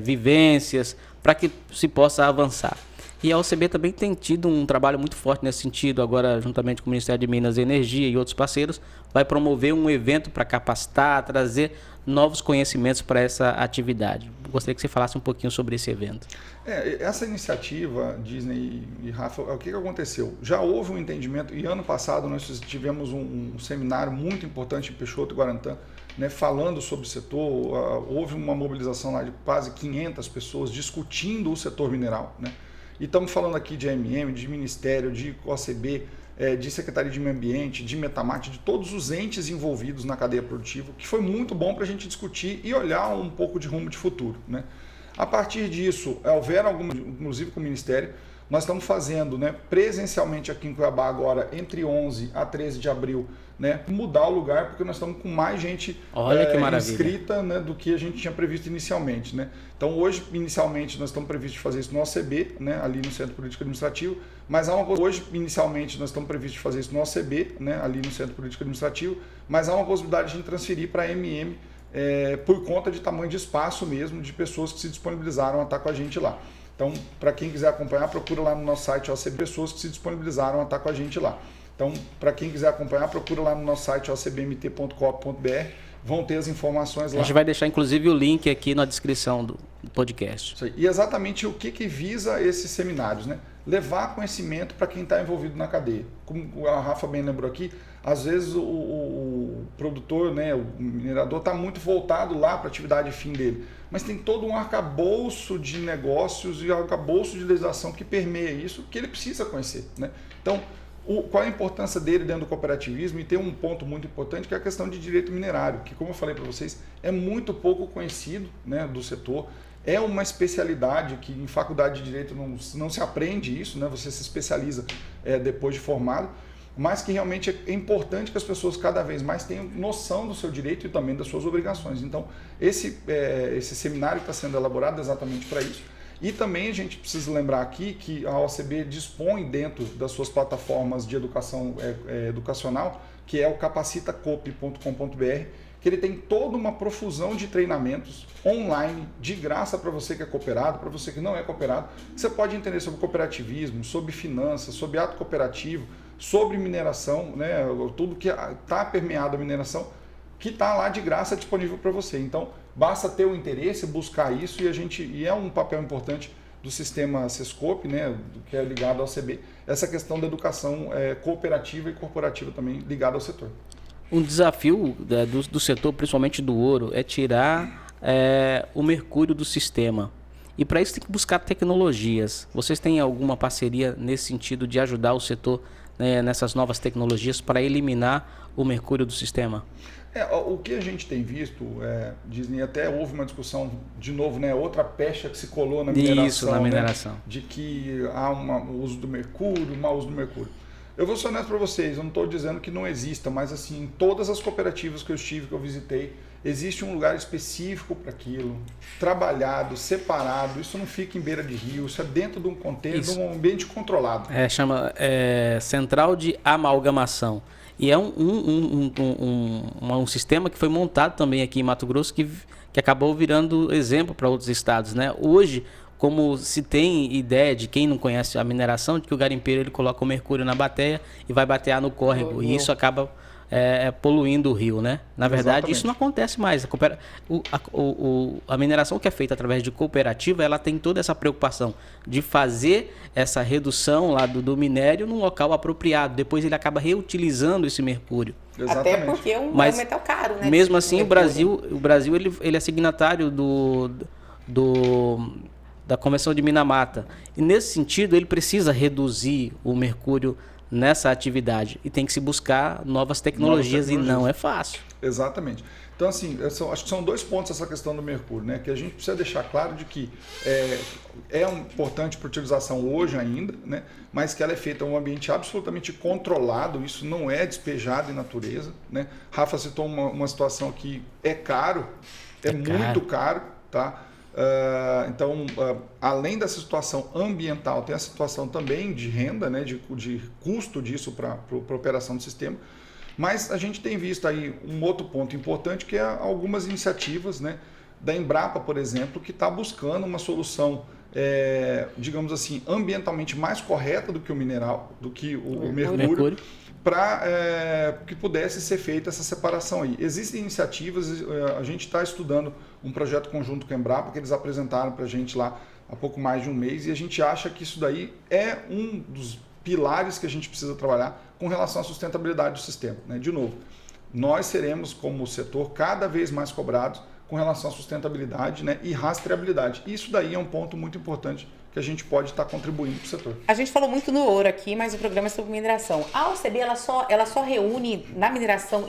B: vivências, para que se possa avançar. E a OCB também tem tido um trabalho muito forte nesse sentido, agora juntamente com o Ministério de Minas e Energia e outros parceiros, vai promover um evento para capacitar, trazer novos conhecimentos para essa atividade. Gostaria que você falasse um pouquinho sobre esse evento.
D: Essa iniciativa, Disney e Rafa, o que aconteceu? Já houve um entendimento, e ano passado nós tivemos um seminário muito importante em Peixoto e Guarantã, né, falando sobre o setor, houve uma mobilização lá de quase 500 pessoas discutindo o setor mineral, né? E estamos falando aqui de AMM, de Ministério, de OCB, de Secretaria de Meio Ambiente, de Metamate, de todos os entes envolvidos na cadeia produtiva, que foi muito bom para a gente discutir e olhar um pouco de rumo de futuro, né? A partir disso, houveram algumas, inclusive com o Ministério, nós estamos fazendo, né, presencialmente aqui em Cuiabá agora, entre 11 a 13 de abril, né, mudar o lugar, porque nós estamos com mais gente inscrita, né, do que a gente tinha previsto inicialmente. Né? Então hoje, inicialmente, nós estamos previstos de fazer isso no OCB, né, ali no Centro Político Administrativo, mas hoje, inicialmente, nós estamos previstos de fazer isso no OCB, né, ali no Centro Político Administrativo, mas há uma possibilidade de a gente transferir para a MM, por conta de tamanho de espaço mesmo, de pessoas que se disponibilizaram a estar com a gente lá. Então, para quem quiser acompanhar, procura lá no nosso site OCB, pessoas que se disponibilizaram a estar com a gente lá. Então, para quem quiser acompanhar, procura lá no nosso site ocbmt.com.br vão ter as informações lá.
B: A gente vai deixar, inclusive, o link aqui na descrição do podcast.
D: Isso aí. E exatamente o que visa esses seminários, né? Levar conhecimento para quem está envolvido na cadeia. Como a Rafa bem lembrou aqui, às vezes o produtor, né, o minerador está muito voltado lá para a atividade fim dele, mas tem todo um arcabouço de negócios e arcabouço de legislação que permeia isso, que ele precisa conhecer, né? Então, qual a importância dele dentro do cooperativismo? E tem um ponto muito importante que é a questão de direito minerário, que, como eu falei para vocês, é muito pouco conhecido, né, do setor. É uma especialidade que em faculdade de Direito não se aprende isso, né? Você se especializa depois de formado, mas que realmente é importante que as pessoas cada vez mais tenham noção do seu direito e também das suas obrigações. Então, esse seminário está sendo elaborado exatamente para isso. E também a gente precisa lembrar aqui que a OCB dispõe dentro das suas plataformas de educação educacional, que é o capacitacoop.com.br, que ele tem toda uma profusão de treinamentos online, de graça para você que é cooperado, para você que não é cooperado. Você pode entender sobre cooperativismo, sobre finanças, sobre ato cooperativo, sobre mineração, né? Tudo que está permeado a mineração, que está lá de graça disponível para você. Então, basta ter o interesse, buscar isso, e é um papel importante do sistema Sescope, né, que é ligado ao CB, essa questão da educação cooperativa e corporativa também ligada ao setor.
B: Um desafio do setor, principalmente do ouro, é tirar o mercúrio do sistema. E para isso tem que buscar tecnologias. Vocês têm alguma parceria nesse sentido de ajudar o setor, né, nessas novas tecnologias para eliminar o mercúrio do sistema?
D: O que a gente tem visto, Disney, até houve uma discussão, de novo, né, outra pecha que se colou na mineração.
B: Isso, na mineração.
D: Né, de que há um uso do mercúrio, um mau uso do mercúrio. Eu vou ser honesto para vocês, eu não estou dizendo que não exista, mas assim, em todas as cooperativas que eu estive, que eu visitei, existe um lugar específico para aquilo, trabalhado, separado, isso não fica em beira de rio, isso é dentro de um contexto, de um ambiente controlado.
B: Chama central de amalgamação. E é um sistema que foi montado também aqui em Mato Grosso, que acabou virando exemplo para outros estados, né? Hoje, como se tem ideia de quem não conhece a mineração, de que o garimpeiro ele coloca o mercúrio na bateia e vai batear no córrego, e isso acaba poluindo o rio, né? Na verdade, exatamente, isso não acontece mais. A mineração que é feita através de cooperativa, ela tem toda essa preocupação de fazer essa redução lá do minério num local apropriado. Depois ele acaba reutilizando esse mercúrio.
D: Exatamente.
C: Até porque é um metal caro, né?
B: Mesmo assim, o Brasil ele é signatário da Convenção de Minamata. E nesse sentido, ele precisa reduzir o mercúrio nessa atividade. E tem que se buscar novas tecnologias. E não é fácil.
D: Exatamente. Então, assim, acho que são dois pontos essa questão do mercúrio, né? Que a gente precisa deixar claro de que é importante para utilização hoje ainda, né? Mas que ela é feita em um ambiente absolutamente controlado, isso não é despejado em natureza, né? Rafa citou uma situação que é caro, muito caro, tá? Então, além dessa situação ambiental, tem a situação também de renda, né, de custo disso para a operação do sistema. Mas a gente tem visto aí um outro ponto importante, que é algumas iniciativas, né, da Embrapa, por exemplo, que está buscando uma solução, digamos assim, ambientalmente mais correta do que o mineral, do que o mercúrio. Para que pudesse ser feita essa separação aí. Existem iniciativas, a gente está estudando um projeto conjunto com a Embrapa, que eles apresentaram para a gente lá há pouco mais de um mês, e a gente acha que isso daí é um dos pilares que a gente precisa trabalhar com relação à sustentabilidade do sistema, né? De novo, nós seremos, como setor, cada vez mais cobrados com relação à sustentabilidade, né, e rastreabilidade. Isso daí é um ponto muito importante que a gente pode estar contribuindo para o setor.
C: A gente falou muito no ouro aqui, mas o programa é sobre mineração. A OCB, ela só reúne na mineração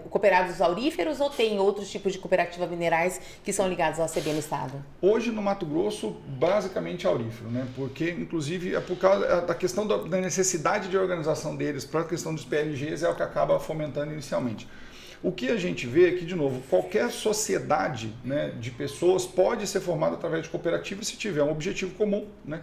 C: cooperados auríferos, ou tem outros tipos de cooperativas minerais que são ligados à OCB no estado?
D: Hoje no Mato Grosso, basicamente aurífero, né? Porque inclusive é por causa da questão da necessidade de organização deles para a questão dos PLGs, é o que acaba fomentando inicialmente. O que a gente vê é que, de novo, qualquer sociedade, né, de pessoas pode ser formada através de cooperativas se tiver um objetivo comum, né,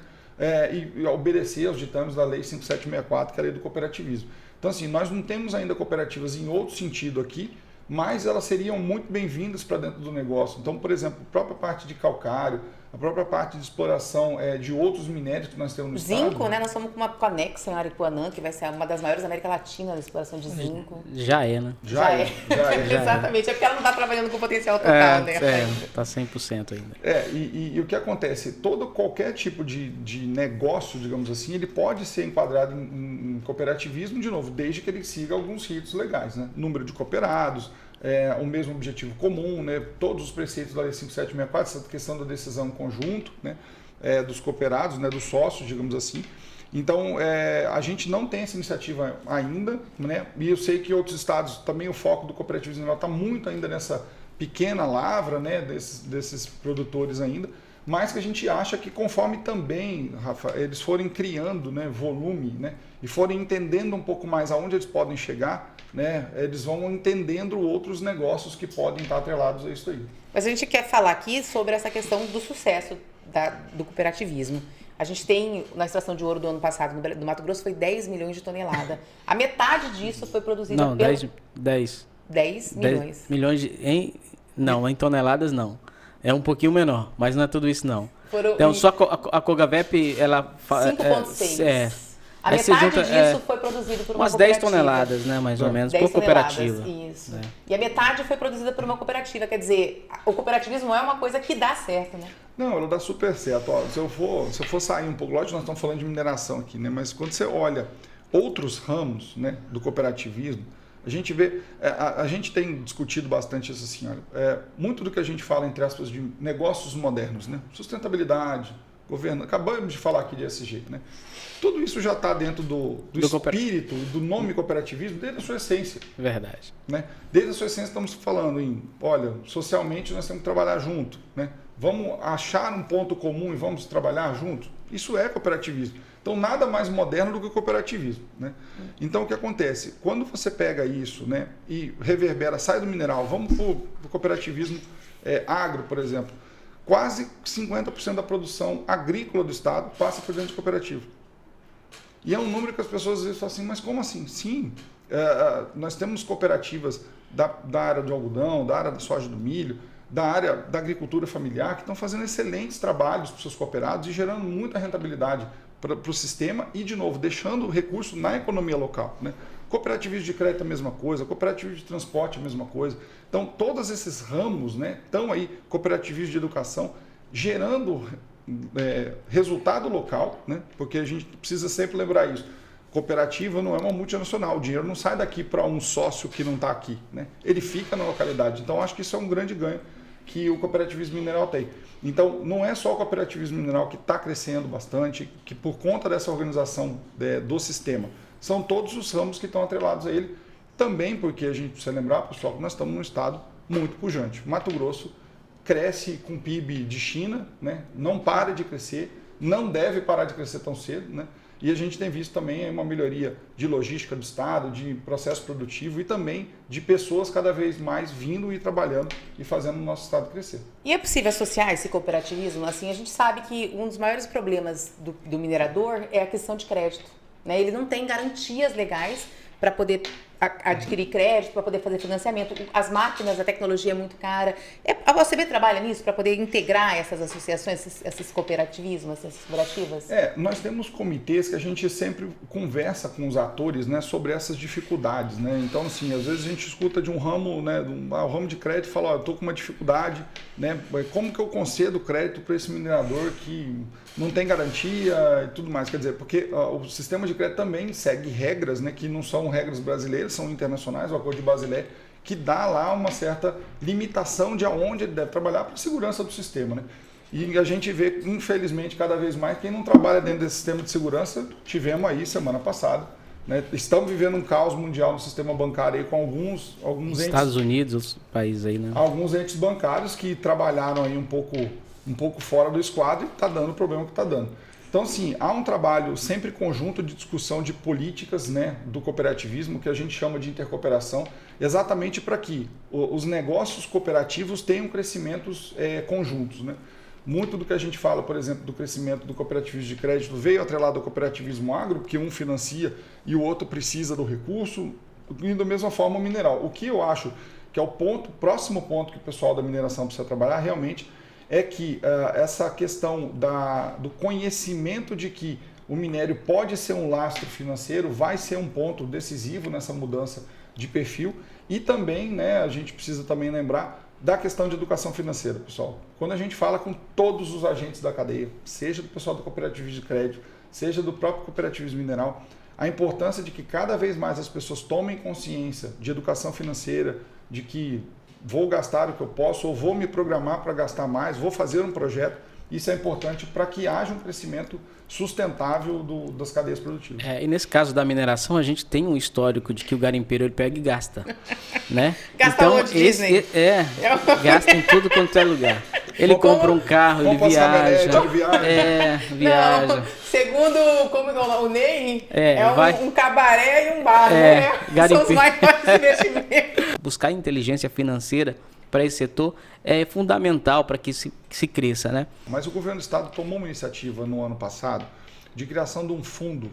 D: e obedecer aos ditames da Lei 5764, que é a lei do cooperativismo. Então, assim, nós não temos ainda cooperativas em outro sentido aqui, mas elas seriam muito bem-vindas para dentro do negócio. Então, por exemplo, a própria parte de calcário, a própria parte de exploração de outros minérios que nós temos no estado.
C: Zinco, né? Nós somos com uma Conexa em Aripuanã, que vai ser uma das maiores da América Latina na exploração de zinco.
B: Já é, né?
D: Já é.
C: Exatamente, é porque ela não está trabalhando com potencial total, né?
B: Tá 100% ainda.
D: E o que acontece? Qualquer tipo de negócio, digamos assim, ele pode ser enquadrado em cooperativismo, de novo, desde que ele siga alguns ritos legais, né? Número de cooperados, o mesmo objetivo comum, né? Todos os preceitos da Lei 5764, essa questão da decisão em conjunto, né? Dos cooperados, né? Dos sócios, digamos assim. Então, a gente não tem essa iniciativa ainda, né? E eu sei que outros estados também o foco do cooperativismo está muito ainda nessa pequena lavra, né? desses produtores ainda, mas que a gente acha que conforme também, Rafa, eles forem criando, né, volume, né, e forem entendendo um pouco mais aonde eles podem chegar, né, eles vão entendendo outros negócios que podem estar atrelados a isso aí.
C: Mas a gente quer falar aqui sobre essa questão do sucesso do cooperativismo. A gente tem, na extração de ouro do ano passado, no Mato Grosso, foi 10 milhões de toneladas. A metade disso foi produzida
B: Não, 10 milhões. Em toneladas não. É um pouquinho menor, mas não é tudo isso não. Então, só a Cogavep, ela...
C: 5,6. A metade disso foi produzido por uma
B: umas
C: cooperativa.
B: 10 toneladas, né, mais ou menos, por cooperativa.
C: Isso. Né? E a metade foi produzida por uma cooperativa. Quer dizer, o cooperativismo é uma coisa que dá certo, né?
D: Não, ela dá super certo. Ó, se eu for sair um pouco, lógico que nós estamos falando de mineração aqui, né? Mas quando você olha outros ramos, né, do cooperativismo, a gente vê, a gente tem discutido bastante isso assim, olha, muito do que a gente fala, entre aspas, de negócios modernos, né? Sustentabilidade, governo, acabamos de falar aqui desse jeito, né? Tudo isso já está dentro do espírito, do nome cooperativismo, desde a sua essência.
B: Verdade.
D: Né? Desde a sua essência estamos falando em, olha, socialmente nós temos que trabalhar junto, né? Vamos achar um ponto comum e vamos trabalhar junto. Isso é cooperativismo. Então, nada mais moderno do que o cooperativismo, né? Então, o que acontece? Quando você pega isso, né, e reverbera, sai do mineral, vamos para o cooperativismo agro, por exemplo, quase 50% da produção agrícola do estado passa por dentro de cooperativa. E é um número que as pessoas às vezes falam assim, mas como assim? Sim, nós temos cooperativas da área do algodão, da área da soja do milho, da área da agricultura familiar, que estão fazendo excelentes trabalhos para os seus cooperados e gerando muita rentabilidade para o sistema e, de novo, deixando o recurso na economia local, né? Cooperativismo de crédito é a mesma coisa, cooperativismo de transporte é a mesma coisa. Então, todos esses ramos, né, estão aí, cooperativismo de educação, gerando resultado local, né? Porque a gente precisa sempre lembrar isso. Cooperativa não é uma multinacional, o dinheiro não sai daqui para um sócio que não está aqui, né? Ele fica na localidade. Então, acho que isso é um grande ganho que o cooperativismo mineral tem. Então, não é só o cooperativismo mineral que está crescendo bastante, que por conta dessa organização do sistema, são todos os ramos que estão atrelados a ele, também porque a gente precisa lembrar, pessoal, que nós estamos num estado muito pujante. Mato Grosso cresce com PIB de China, né? Não para de crescer, não deve parar de crescer tão cedo, né? E a gente tem visto também uma melhoria de logística do estado, de processo produtivo e também de pessoas cada vez mais vindo e trabalhando e fazendo o nosso estado crescer.
C: E é possível associar esse cooperativismo? Assim, a gente sabe que um dos maiores problemas do minerador é a questão de crédito, né? Ele não tem garantias legais para poder adquirir crédito, para poder fazer financiamento. As máquinas, a tecnologia é muito cara. A OCB trabalha nisso para poder integrar essas associações, esses cooperativismos, essas cooperativas?
D: Nós temos comitês que a gente sempre conversa com os atores, né, sobre essas dificuldades, né? Então, assim, às vezes a gente escuta de um ramo, né, o ramo de crédito e fala, eu estou com uma dificuldade, né? Como que eu concedo crédito para esse minerador que não tem garantia e tudo mais? Quer dizer, porque o sistema de crédito também segue regras, né, que não são regras brasileiras, são internacionais, o Acordo de Basileia, que dá lá uma certa limitação de aonde ele deve trabalhar para a segurança do sistema, né? E a gente vê, infelizmente, cada vez mais quem não trabalha dentro desse sistema de segurança. Tivemos aí semana passada, né? Estamos vivendo um caos mundial no sistema bancário aí, com alguns entes,
B: Estados Unidos, outros países aí, né?
D: Alguns entes bancários que trabalharam aí um pouco fora do esquadro e está dando o problema que está dando. Então, assim, há um trabalho sempre conjunto de discussão de políticas, né, do cooperativismo, que a gente chama de intercooperação, exatamente para que os negócios cooperativos tenham crescimentos conjuntos, né? Muito do que a gente fala, por exemplo, do crescimento do cooperativismo de crédito veio atrelado ao cooperativismo agro, porque um financia e o outro precisa do recurso, e da mesma forma o mineral. O que eu acho que é o próximo ponto que o pessoal da mineração precisa trabalhar realmente é que essa questão do conhecimento de que o minério pode ser um lastro financeiro vai ser um ponto decisivo nessa mudança de perfil. E também, né, a gente precisa também lembrar da questão de educação financeira, pessoal. Quando a gente fala com todos os agentes da cadeia, seja do pessoal do cooperativismo de crédito, seja do próprio cooperativismo mineral, a importância de que cada vez mais as pessoas tomem consciência de educação financeira, de que vou gastar o que eu posso, ou vou me programar para gastar mais, vou fazer um projeto. Isso é importante para que haja um crescimento sustentável das cadeias produtivas.
B: E nesse caso da mineração, a gente tem um histórico de que o garimpeiro ele pega e gasta, né?
C: Gasta
B: então,
C: onde, Disney?
B: Gasta em tudo quanto é lugar. Ele compra um carro, ele viaja. Viaja.
C: Não, segundo o Ney, um cabaré e um bar, né?
B: Garimpeiro.
C: São os maiores investimentos.
B: Buscar inteligência financeira para esse setor é fundamental para que se cresça, né?
D: Mas o governo do estado tomou uma iniciativa no ano passado de criação de um fundo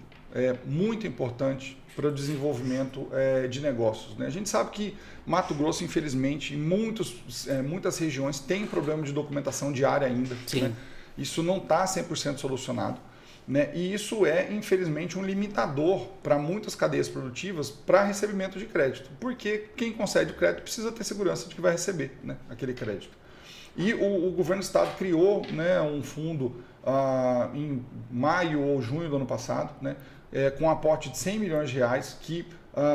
D: muito importante para o desenvolvimento de negócios, né? A gente sabe que Mato Grosso, infelizmente, em muitas regiões tem problema de documentação diária ainda.
B: Sim.
D: Né? Isso não está 100% solucionado. Né? E isso é, infelizmente, um limitador para muitas cadeias produtivas para recebimento de crédito, porque quem concede o crédito precisa ter segurança de que vai receber, né, aquele crédito. E o governo do estado criou, né, um fundo em maio ou junho do ano passado, né, com um aporte de 100 milhões de reais, que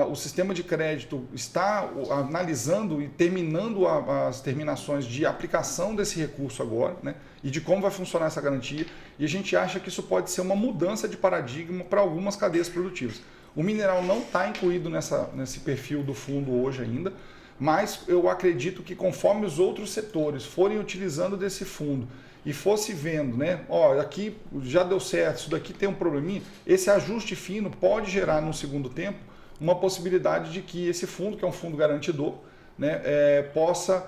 D: o sistema de crédito está analisando e terminando as terminações de aplicação desse recurso agora, né, e de como vai funcionar essa garantia, e a gente acha que isso pode ser uma mudança de paradigma para algumas cadeias produtivas. O mineral não está incluído nesse perfil do fundo hoje ainda, mas eu acredito que conforme os outros setores forem utilizando desse fundo e fosse vendo, né, aqui já deu certo, isso daqui tem um probleminha, esse ajuste fino pode gerar no segundo tempo uma possibilidade de que esse fundo, que é um fundo garantidor, né, possa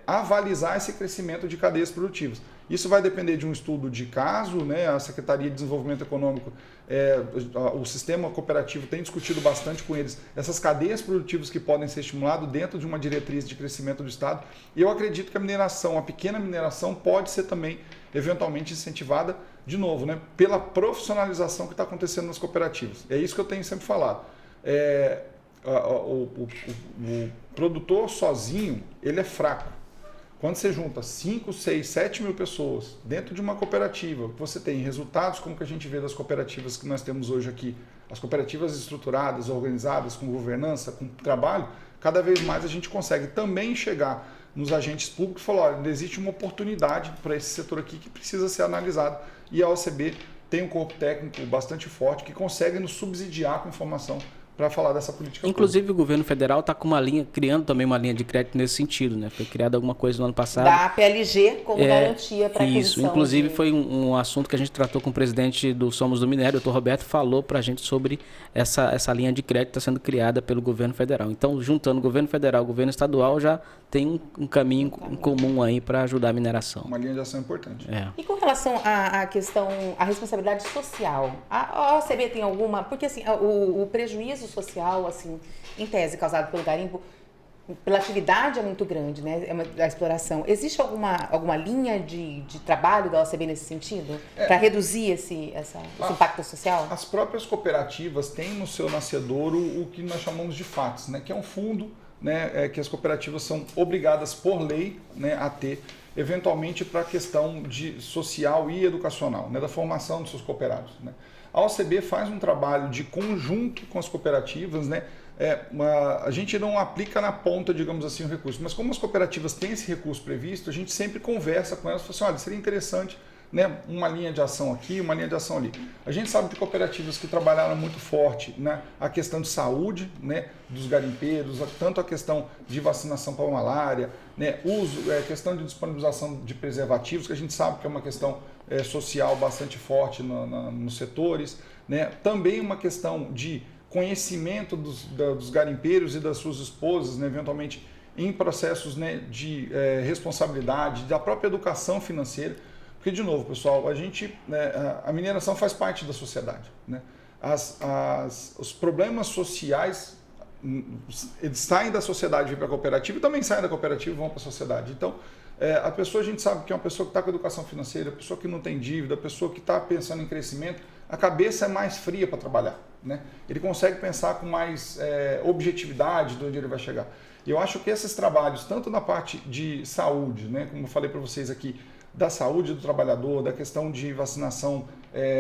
D: avalizar esse crescimento de cadeias produtivas. Isso vai depender de um estudo de caso, né? A Secretaria de Desenvolvimento Econômico, o sistema cooperativo tem discutido bastante com eles essas cadeias produtivas que podem ser estimuladas dentro de uma diretriz de crescimento do Estado. E eu acredito que a pequena mineração pode ser também eventualmente incentivada, de novo, né, pela profissionalização que está acontecendo nas cooperativas. É isso que eu tenho sempre falado. O produtor sozinho, ele é fraco. Quando você junta 5, 6, 7 mil pessoas dentro de uma cooperativa, você tem resultados como que a gente vê das cooperativas que nós temos hoje aqui, as cooperativas estruturadas, organizadas, com governança, com trabalho, cada vez mais a gente consegue também chegar nos agentes públicos e falar, olha, existe uma oportunidade para esse setor aqui que precisa ser analisado. E a OCB tem um corpo técnico bastante forte que consegue nos subsidiar com informação para falar dessa política.
B: Inclusive pública. O governo federal está com criando também uma linha de crédito nesse sentido, né? Foi criada alguma coisa no ano passado.
C: Da PLG como garantia para aquisição.
B: Isso, inclusive foi um assunto que a gente tratou com o presidente do Somos do Minério, o Dr. Roberto, falou para a gente sobre essa linha de crédito que está sendo criada pelo governo federal. Então, juntando o governo federal e o governo estadual, já tem um caminho em comum aí para ajudar a mineração.
D: Uma linha de ação importante.
C: E com relação à questão, à responsabilidade social, a OCB tem alguma? Porque assim, o prejuízo social, assim, em tese, causado pelo garimpo, pela atividade é muito grande, né? A exploração. Existe alguma linha de trabalho da OCB nesse sentido? Para reduzir esse impacto social?
D: As próprias cooperativas têm no seu nascedouro o que nós chamamos de FATS, né? Que é um fundo, né, que as cooperativas são obrigadas por lei, né, a ter, eventualmente para a questão social e educacional, né, da formação dos seus cooperados, né? A OCB faz um trabalho de conjunto com as cooperativas, né? A gente não aplica na ponta, digamos assim, o recurso, mas como as cooperativas têm esse recurso previsto, a gente sempre conversa com elas e fala assim, olha, seria interessante, né, uma linha de ação aqui, uma linha de ação ali. A gente sabe de cooperativas que trabalharam muito forte, né, a questão de saúde, né, dos garimpeiros, tanto a questão de vacinação para a malária, né, questão de disponibilização de preservativos, que a gente sabe que é uma questão social bastante forte nos setores, né, também uma questão de conhecimento dos garimpeiros e das suas esposas, né, eventualmente em processos, né, de responsabilidade, da própria educação financeira. Porque, de novo, pessoal, a mineração faz parte da sociedade, né? Os problemas sociais eles saem da sociedade e vêm para a cooperativa e também saem da cooperativa e vão para a sociedade. Então, A pessoa, a gente sabe que é uma pessoa que está com educação financeira, a pessoa que não tem dívida, a pessoa que está pensando em crescimento, a cabeça é mais fria para trabalhar, né? Ele consegue pensar com mais objetividade de onde ele vai chegar. E eu acho que esses trabalhos, tanto na parte de saúde, né, como eu falei para vocês aqui, da saúde do trabalhador, da questão de vacinação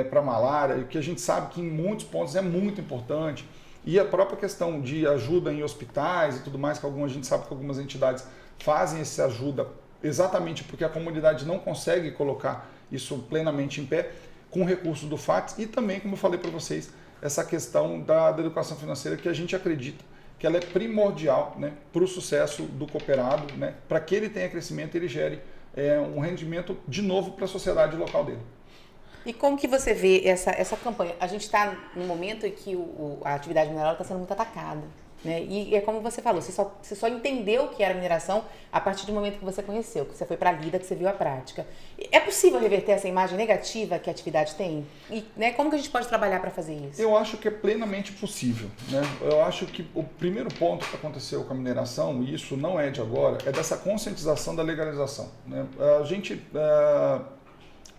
D: para malária, que a gente sabe que em muitos pontos é muito importante, e a própria questão de ajuda em hospitais e tudo mais, que a gente sabe que algumas entidades fazem essa ajuda exatamente porque a comunidade não consegue colocar isso plenamente em pé, com recursos do FATS, e também, como eu falei para vocês, essa questão da educação financeira, que a gente acredita que ela é primordial, né, para o sucesso do cooperado, né, para que ele tenha crescimento e ele gere um rendimento de novo para a sociedade local dele.
C: E como que você vê essa campanha? A gente está num momento em que a atividade mineral está sendo muito atacada, né? E é como você falou, você só entendeu o que era mineração a partir do momento que você conheceu, que você foi para a lida, que você viu a prática. É possível reverter essa imagem negativa que a atividade tem? E, né, como que a gente pode trabalhar para fazer isso?
D: Eu acho que é plenamente possível, né? Eu acho que o primeiro ponto que aconteceu com a mineração, e isso não é de agora, é dessa conscientização da legalização, né? A gente...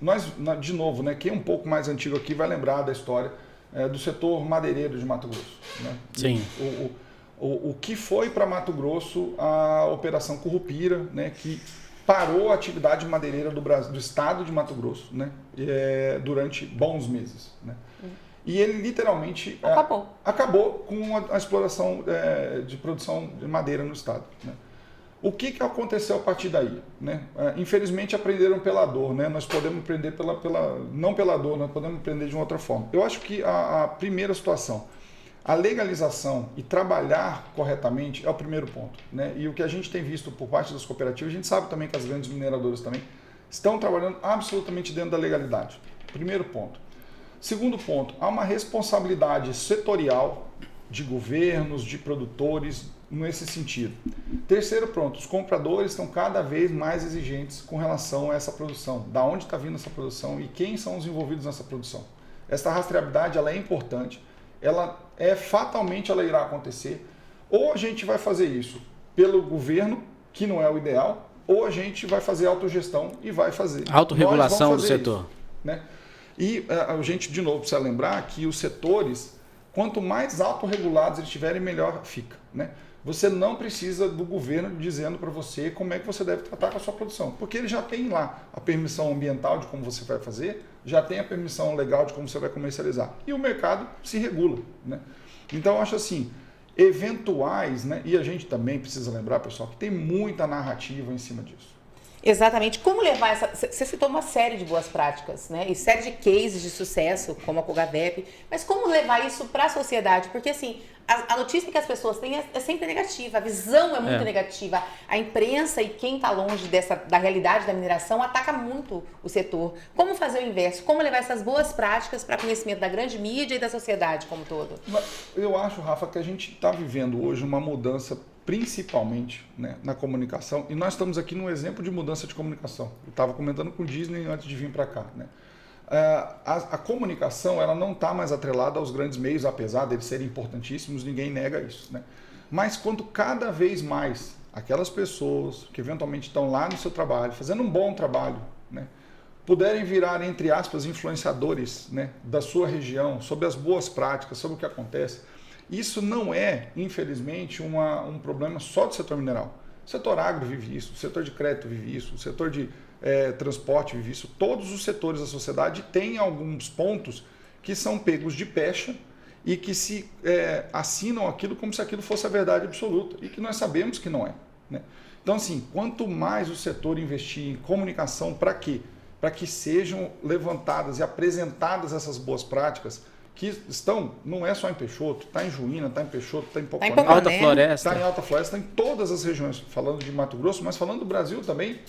D: Nós, de novo, né, quem é um pouco mais antigo aqui vai lembrar da história do setor madeireiro de Mato Grosso, né?
B: Sim.
D: O que foi para Mato Grosso a Operação Currupira, né, que parou a atividade madeireira do estado de Mato Grosso, né, durante bons meses, né? E ele literalmente acabou com a exploração de produção de madeira no estado, né? O que aconteceu a partir daí, né? Infelizmente aprenderam pela dor, né? Nós podemos aprender não pela dor, nós podemos aprender de uma outra forma. Eu acho que a primeira situação, a legalização e trabalhar corretamente é o primeiro ponto, né? E o que a gente tem visto por parte das cooperativas, a gente sabe também que as grandes mineradoras também estão trabalhando absolutamente dentro da legalidade. Primeiro ponto. Segundo ponto, há uma responsabilidade setorial de governos, de produtores, nesse sentido. Terceiro ponto, os compradores estão cada vez mais exigentes com relação a essa produção. Da onde está vindo essa produção e quem são os envolvidos nessa produção. Essa rastreabilidade ela é importante, fatalmente ela irá acontecer. Ou a gente vai fazer isso pelo governo, que não é o ideal, ou a gente vai fazer autogestão e vai fazer.
B: Autorregulação do setor.
D: Isso, né? E a gente, de novo, precisa lembrar que os setores, quanto mais autorregulados eles estiverem, melhor fica, né? Você não precisa do governo dizendo para você como é que você deve tratar com a sua produção, porque ele já tem lá a permissão ambiental de como você vai fazer, já tem a permissão legal de como você vai comercializar, e o mercado se regula, né? Então, eu acho assim, eventuais, né? E a gente também precisa lembrar, pessoal, que tem muita narrativa em cima disso.
C: Exatamente. Como levar essa... Você citou uma série de boas práticas, né? E série de cases de sucesso, como a Cogavep, mas como levar isso para a sociedade? Porque, assim, a notícia que as pessoas têm é sempre negativa, a visão é muito negativa. A imprensa e quem está longe da realidade da mineração ataca muito o setor. Como fazer o inverso? Como levar essas boas práticas para conhecimento da grande mídia e da sociedade como um todo?
D: Eu acho, Rafa, que a gente está vivendo hoje uma mudança principalmente, né, na comunicação, e nós estamos aqui num exemplo de mudança de comunicação. Eu estava comentando com o Disney antes de vir para cá, né? A comunicação ela não está mais atrelada aos grandes meios, apesar deles serem importantíssimos, ninguém nega isso, né? Mas quando cada vez mais aquelas pessoas que eventualmente estão lá no seu trabalho, fazendo um bom trabalho, né, puderem virar, entre aspas, influenciadores, né, da sua região, sobre as boas práticas, sobre o que acontece, isso não é, infelizmente, um problema só do setor mineral. O setor agro vive isso, o setor de crédito vive isso, o setor de transporte vive isso. Todos os setores da sociedade têm alguns pontos que são pegos de pecha e que se assinam aquilo como se aquilo fosse a verdade absoluta e que nós sabemos que não é, né? Então, assim, quanto mais o setor investir em comunicação, para quê? Para que sejam levantadas e apresentadas essas boas práticas, que estão, não é só em Peixoto, está em Juína, está em Peixoto, está em Poconé,
B: Alta Floresta.
D: Está em Alta Floresta, está em todas as regiões, falando de Mato Grosso, mas falando do Brasil também.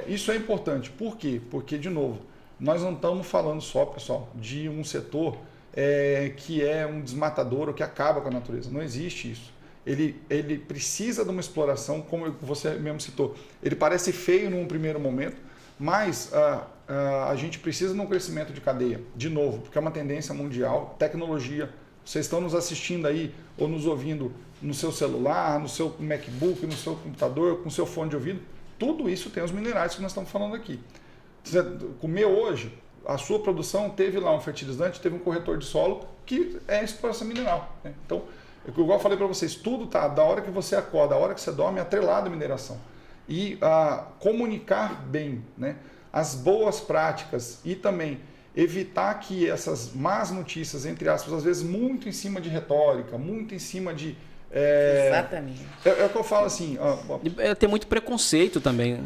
D: Isso é importante. Por quê? Porque, de novo, nós não estamos falando só, pessoal, de um setor que é um desmatador ou que acaba com a natureza. Não existe isso. Ele precisa de uma exploração, como você mesmo citou. Ele parece feio num primeiro momento, mas a gente precisa de um crescimento de cadeia, de novo, porque é uma tendência mundial, tecnologia. Vocês estão nos assistindo aí ou nos ouvindo no seu celular, no seu MacBook, no seu computador, com o seu fone de ouvido. tudo isso tem os minerais que nós estamos falando aqui. Você comer hoje, a sua produção teve lá um fertilizante, teve um corretor de solo, que é exploração mineral, né? Então, igual eu falei para vocês, tudo tá, da hora que você acorda, da hora que você dorme, atrelado à mineração. E comunicar bem, né, as boas práticas e também evitar que essas más notícias, entre aspas, às vezes muito em cima de retórica, muito em cima de...
C: Exatamente.
D: É o que eu falo assim...
B: Tem muito preconceito também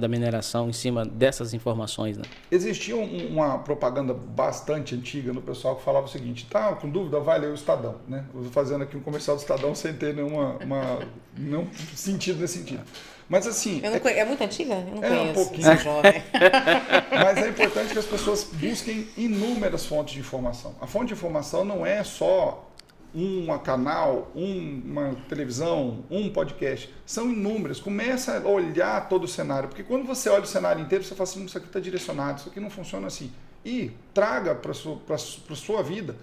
B: da mineração em cima dessas informações, né?
D: Existia uma propaganda bastante antiga no pessoal que falava o seguinte: tá com dúvida, vai ler o Estadão, né? Eu estou fazendo aqui um comercial do Estadão sem ter nenhum sentido nesse sentido. Mas assim...
C: É muito antiga? Eu não conheço.
D: Um pouquinho.
C: Sou jovem.
D: Mas é importante que as pessoas busquem inúmeras fontes de informação. A fonte de informação não é só um canal, uma televisão, um podcast. São inúmeras. Começa a olhar todo o cenário. Porque quando você olha o cenário inteiro, você fala assim, isso aqui está direcionado, isso aqui não funciona assim. E traga para a sua vida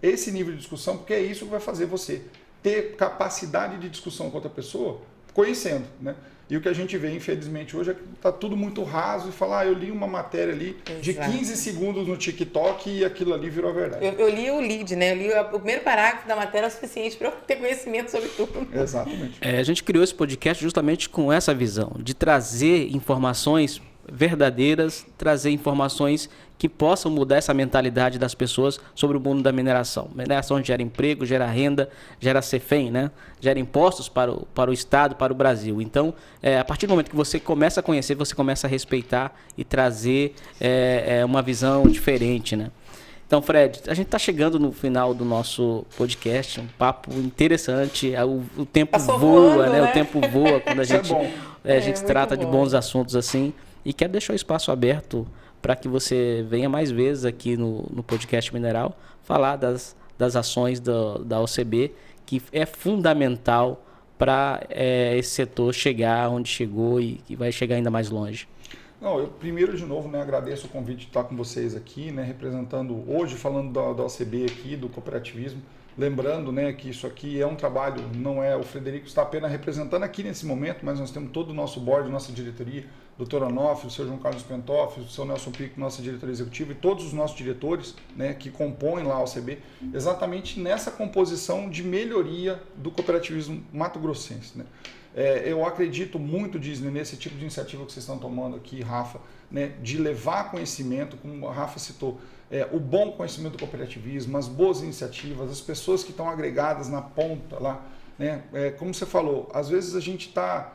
D: esse nível de discussão, porque é isso que vai fazer você ter capacidade de discussão com outra pessoa, conhecendo, né? E o que a gente vê, infelizmente, hoje é que está tudo muito raso e falar, eu li uma matéria ali de 15 segundos no TikTok e aquilo ali virou a verdade.
C: Eu li o lead, né? Eu li o primeiro parágrafo da matéria, é o suficiente para eu ter conhecimento sobre tudo.
D: Exatamente.
B: A gente criou esse podcast justamente com essa visão, de trazer informações verdadeiras, trazer informações que possam mudar essa mentalidade das pessoas sobre o mundo da mineração. Mineração gera emprego, gera renda, gera CEFEM, né? Gera impostos para o Estado, para o Brasil. Então, a partir do momento que você começa a conhecer, você começa a respeitar e trazer uma visão diferente, né? Então, Fred, a gente está chegando no final do nosso podcast, um papo interessante, o tempo
C: Passou
B: voa,
C: voando,
B: né?
C: né?
B: O tempo voa quando a gente, a gente trata de
C: bom.
B: bons assuntos assim. E quero deixar o espaço aberto para que você venha mais vezes aqui no podcast Mineral falar das ações da OCB, que é fundamental para esse setor chegar onde chegou e vai chegar ainda mais longe.
D: Não, eu primeiro, de novo, né, agradeço o convite de estar com vocês aqui, né, representando hoje, falando da OCB aqui, do cooperativismo. Lembrando, né, que isso aqui é um trabalho, não é o Frederico está apenas representando aqui nesse momento, mas nós temos todo o nosso board, nossa diretoria, Dr. Onofre, o Sr. João Carlos Pentoff, o Sr. Nelson Pico, nossa diretoria executiva, e todos os nossos diretores, né, que compõem lá a OCB, exatamente nessa composição de melhoria do cooperativismo mato-grossense, né? Eu acredito muito, Disney, nesse tipo de iniciativa que vocês estão tomando aqui, Rafa, né, de levar conhecimento, como a Rafa citou, o bom conhecimento do cooperativismo, as boas iniciativas, as pessoas que estão agregadas na ponta lá, né? Como você falou, às vezes a gente está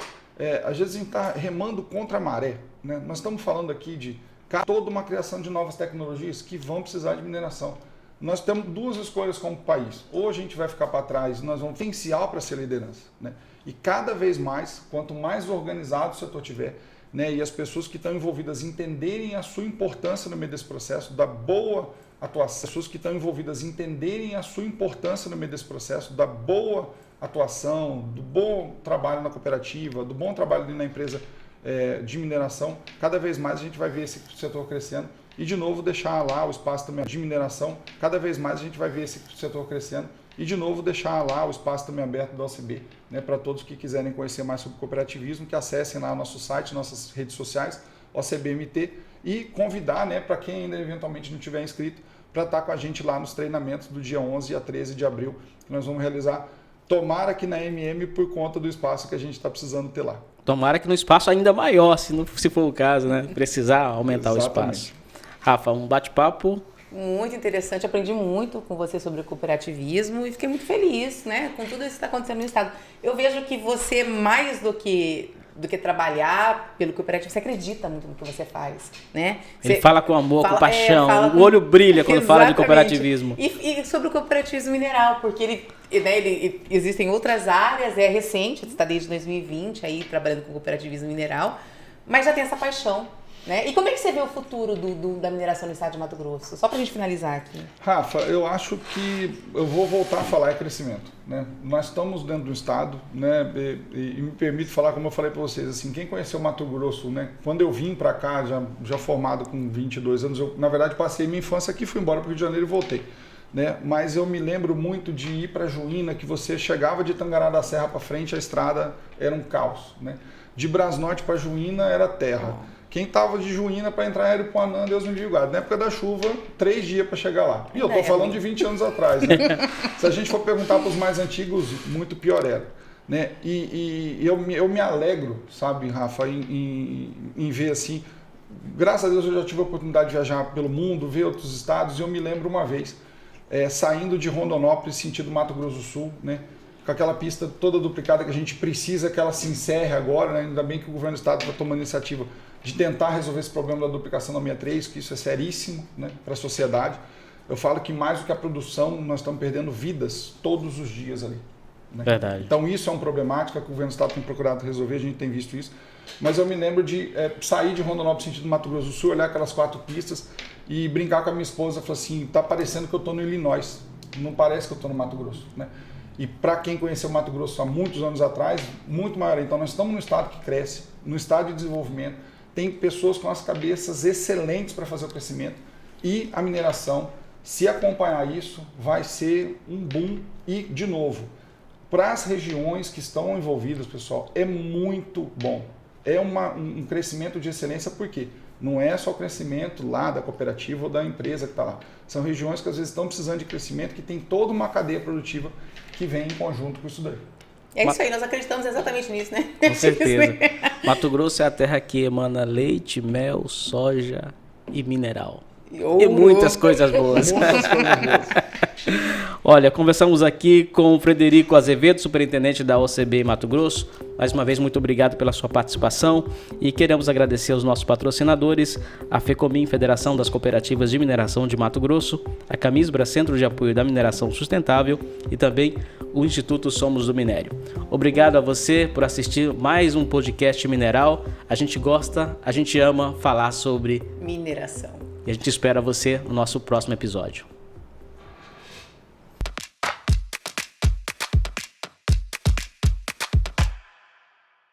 D: remando contra a maré, né? Nós estamos falando aqui de toda uma criação de novas tecnologias que vão precisar de mineração. Nós temos duas escolhas como país. Ou a gente vai ficar para trás, nós vamos ter potencial para ser liderança, né? E cada vez mais, quanto mais organizado o setor tiver, né, e as pessoas que estão envolvidas entenderem a sua importância no meio desse processo, da boa atuação, pessoas que estão envolvidas entenderem a sua importância no meio desse processo, da boa atuação, do bom trabalho na cooperativa, do bom trabalho na empresa de mineração, cada vez mais a gente vai ver esse setor crescendo. E, de novo, deixar lá o espaço também de mineração, cada vez mais a gente vai ver esse setor crescendo. E, de novo, deixar lá o espaço também aberto da OCB, né, para todos que quiserem conhecer mais sobre cooperativismo, que acessem lá o nosso site, nossas redes sociais, OCBMT, e convidar, né, para quem ainda eventualmente não tiver inscrito, para estar com a gente lá nos treinamentos do dia 11 a 13 de abril, que nós vamos realizar, tomara que na MM, por conta do espaço que a gente está precisando ter lá.
B: Tomara que no espaço ainda maior, se for o caso, né? Precisar aumentar
D: Exatamente.
B: o espaço. Rafa, um bate-papo
C: Muito interessante, aprendi muito com você sobre o cooperativismo e fiquei muito feliz, né, com tudo isso que está acontecendo no Estado. Eu vejo que você, mais do que trabalhar pelo cooperativo, você acredita muito no que você faz, né?
B: Ele fala com amor, com paixão,
C: fala
B: o olho brilha quando fala de
C: Exatamente.
B: cooperativismo.
C: E sobre o cooperativismo mineral, porque existem outras áreas, é recente, está desde 2020 aí trabalhando com cooperativismo mineral, mas já tem essa paixão, né? E como é que você vê o futuro da mineração no estado de Mato Grosso? Só para a gente finalizar aqui.
D: Rafa, eu acho que eu vou voltar a falar crescimento, né? Nós estamos dentro do estado, né? E me permite falar, como eu falei para vocês, assim, quem conheceu Mato Grosso, né? Quando eu vim para cá, já formado com 22 anos, eu na verdade passei minha infância aqui, fui embora para o Rio de Janeiro e voltei. né? Mas eu me lembro muito de ir para Juína, que você chegava de Tangará da Serra para frente, a estrada era um caos, né? De Brasnorte para Juína era terra. Quem estava de Juína para entrar em Aripuanã, Deus me livre. Na época da chuva, 3 dias para chegar lá. E eu estou falando de 20 anos atrás, né? Se a gente for perguntar para os mais antigos, muito pior era, né? E eu me alegro, sabe, Rafa, em ver assim. Graças a Deus eu já tive a oportunidade de viajar pelo mundo, ver outros estados, e eu me lembro uma vez, saindo de Rondonópolis, sentido Mato Grosso do Sul, né? Com aquela pista toda duplicada que a gente precisa que ela se encerre agora, né? Ainda bem que o governo do estado está tomando iniciativa de tentar resolver esse problema da duplicação da 63, que isso é seríssimo, né, para a sociedade. Eu falo que mais do que a produção, nós estamos perdendo vidas todos os dias ali, né?
B: Verdade.
D: Então isso é uma problemática que o governo do estado tem procurado resolver, a gente tem visto isso. Mas eu me lembro de sair de Rondonópolis sentido Mato Grosso do Sul, olhar aquelas 4 pistas e brincar com a minha esposa, falar assim, tá parecendo que eu estou no Illinois, não parece que eu estou no Mato Grosso, né? E para quem conheceu o Mato Grosso há muitos anos atrás, muito maior. Então nós estamos num estado que cresce, num estado de desenvolvimento, tem pessoas com as cabeças excelentes para fazer o crescimento, e a mineração, se acompanhar isso, vai ser um boom. E, de novo, para as regiões que estão envolvidas, pessoal, é muito bom. É um crescimento de excelência, porque não é só o crescimento lá da cooperativa ou da empresa que está lá. São regiões que às vezes estão precisando de crescimento, que tem toda uma cadeia produtiva que vem em conjunto com isso daí.
C: É isso aí, nós acreditamos exatamente nisso, né?
B: Com certeza. Mato Grosso é a terra que emana leite, mel, soja e mineral. E muitas coisas boas. Olha, conversamos aqui com o Frederico Azevedo, superintendente da OCB Mato Grosso. Mais uma vez, muito obrigado pela sua participação e queremos agradecer aos nossos patrocinadores, a FECOMIN, Federação das Cooperativas de Mineração de Mato Grosso, a Camisbra, Centro de Apoio da Mineração Sustentável, e também o Instituto Somos do Minério. Obrigado a você por assistir mais um podcast mineral. A gente gosta, a gente ama falar sobre
C: mineração.
B: E a gente espera você no nosso próximo episódio.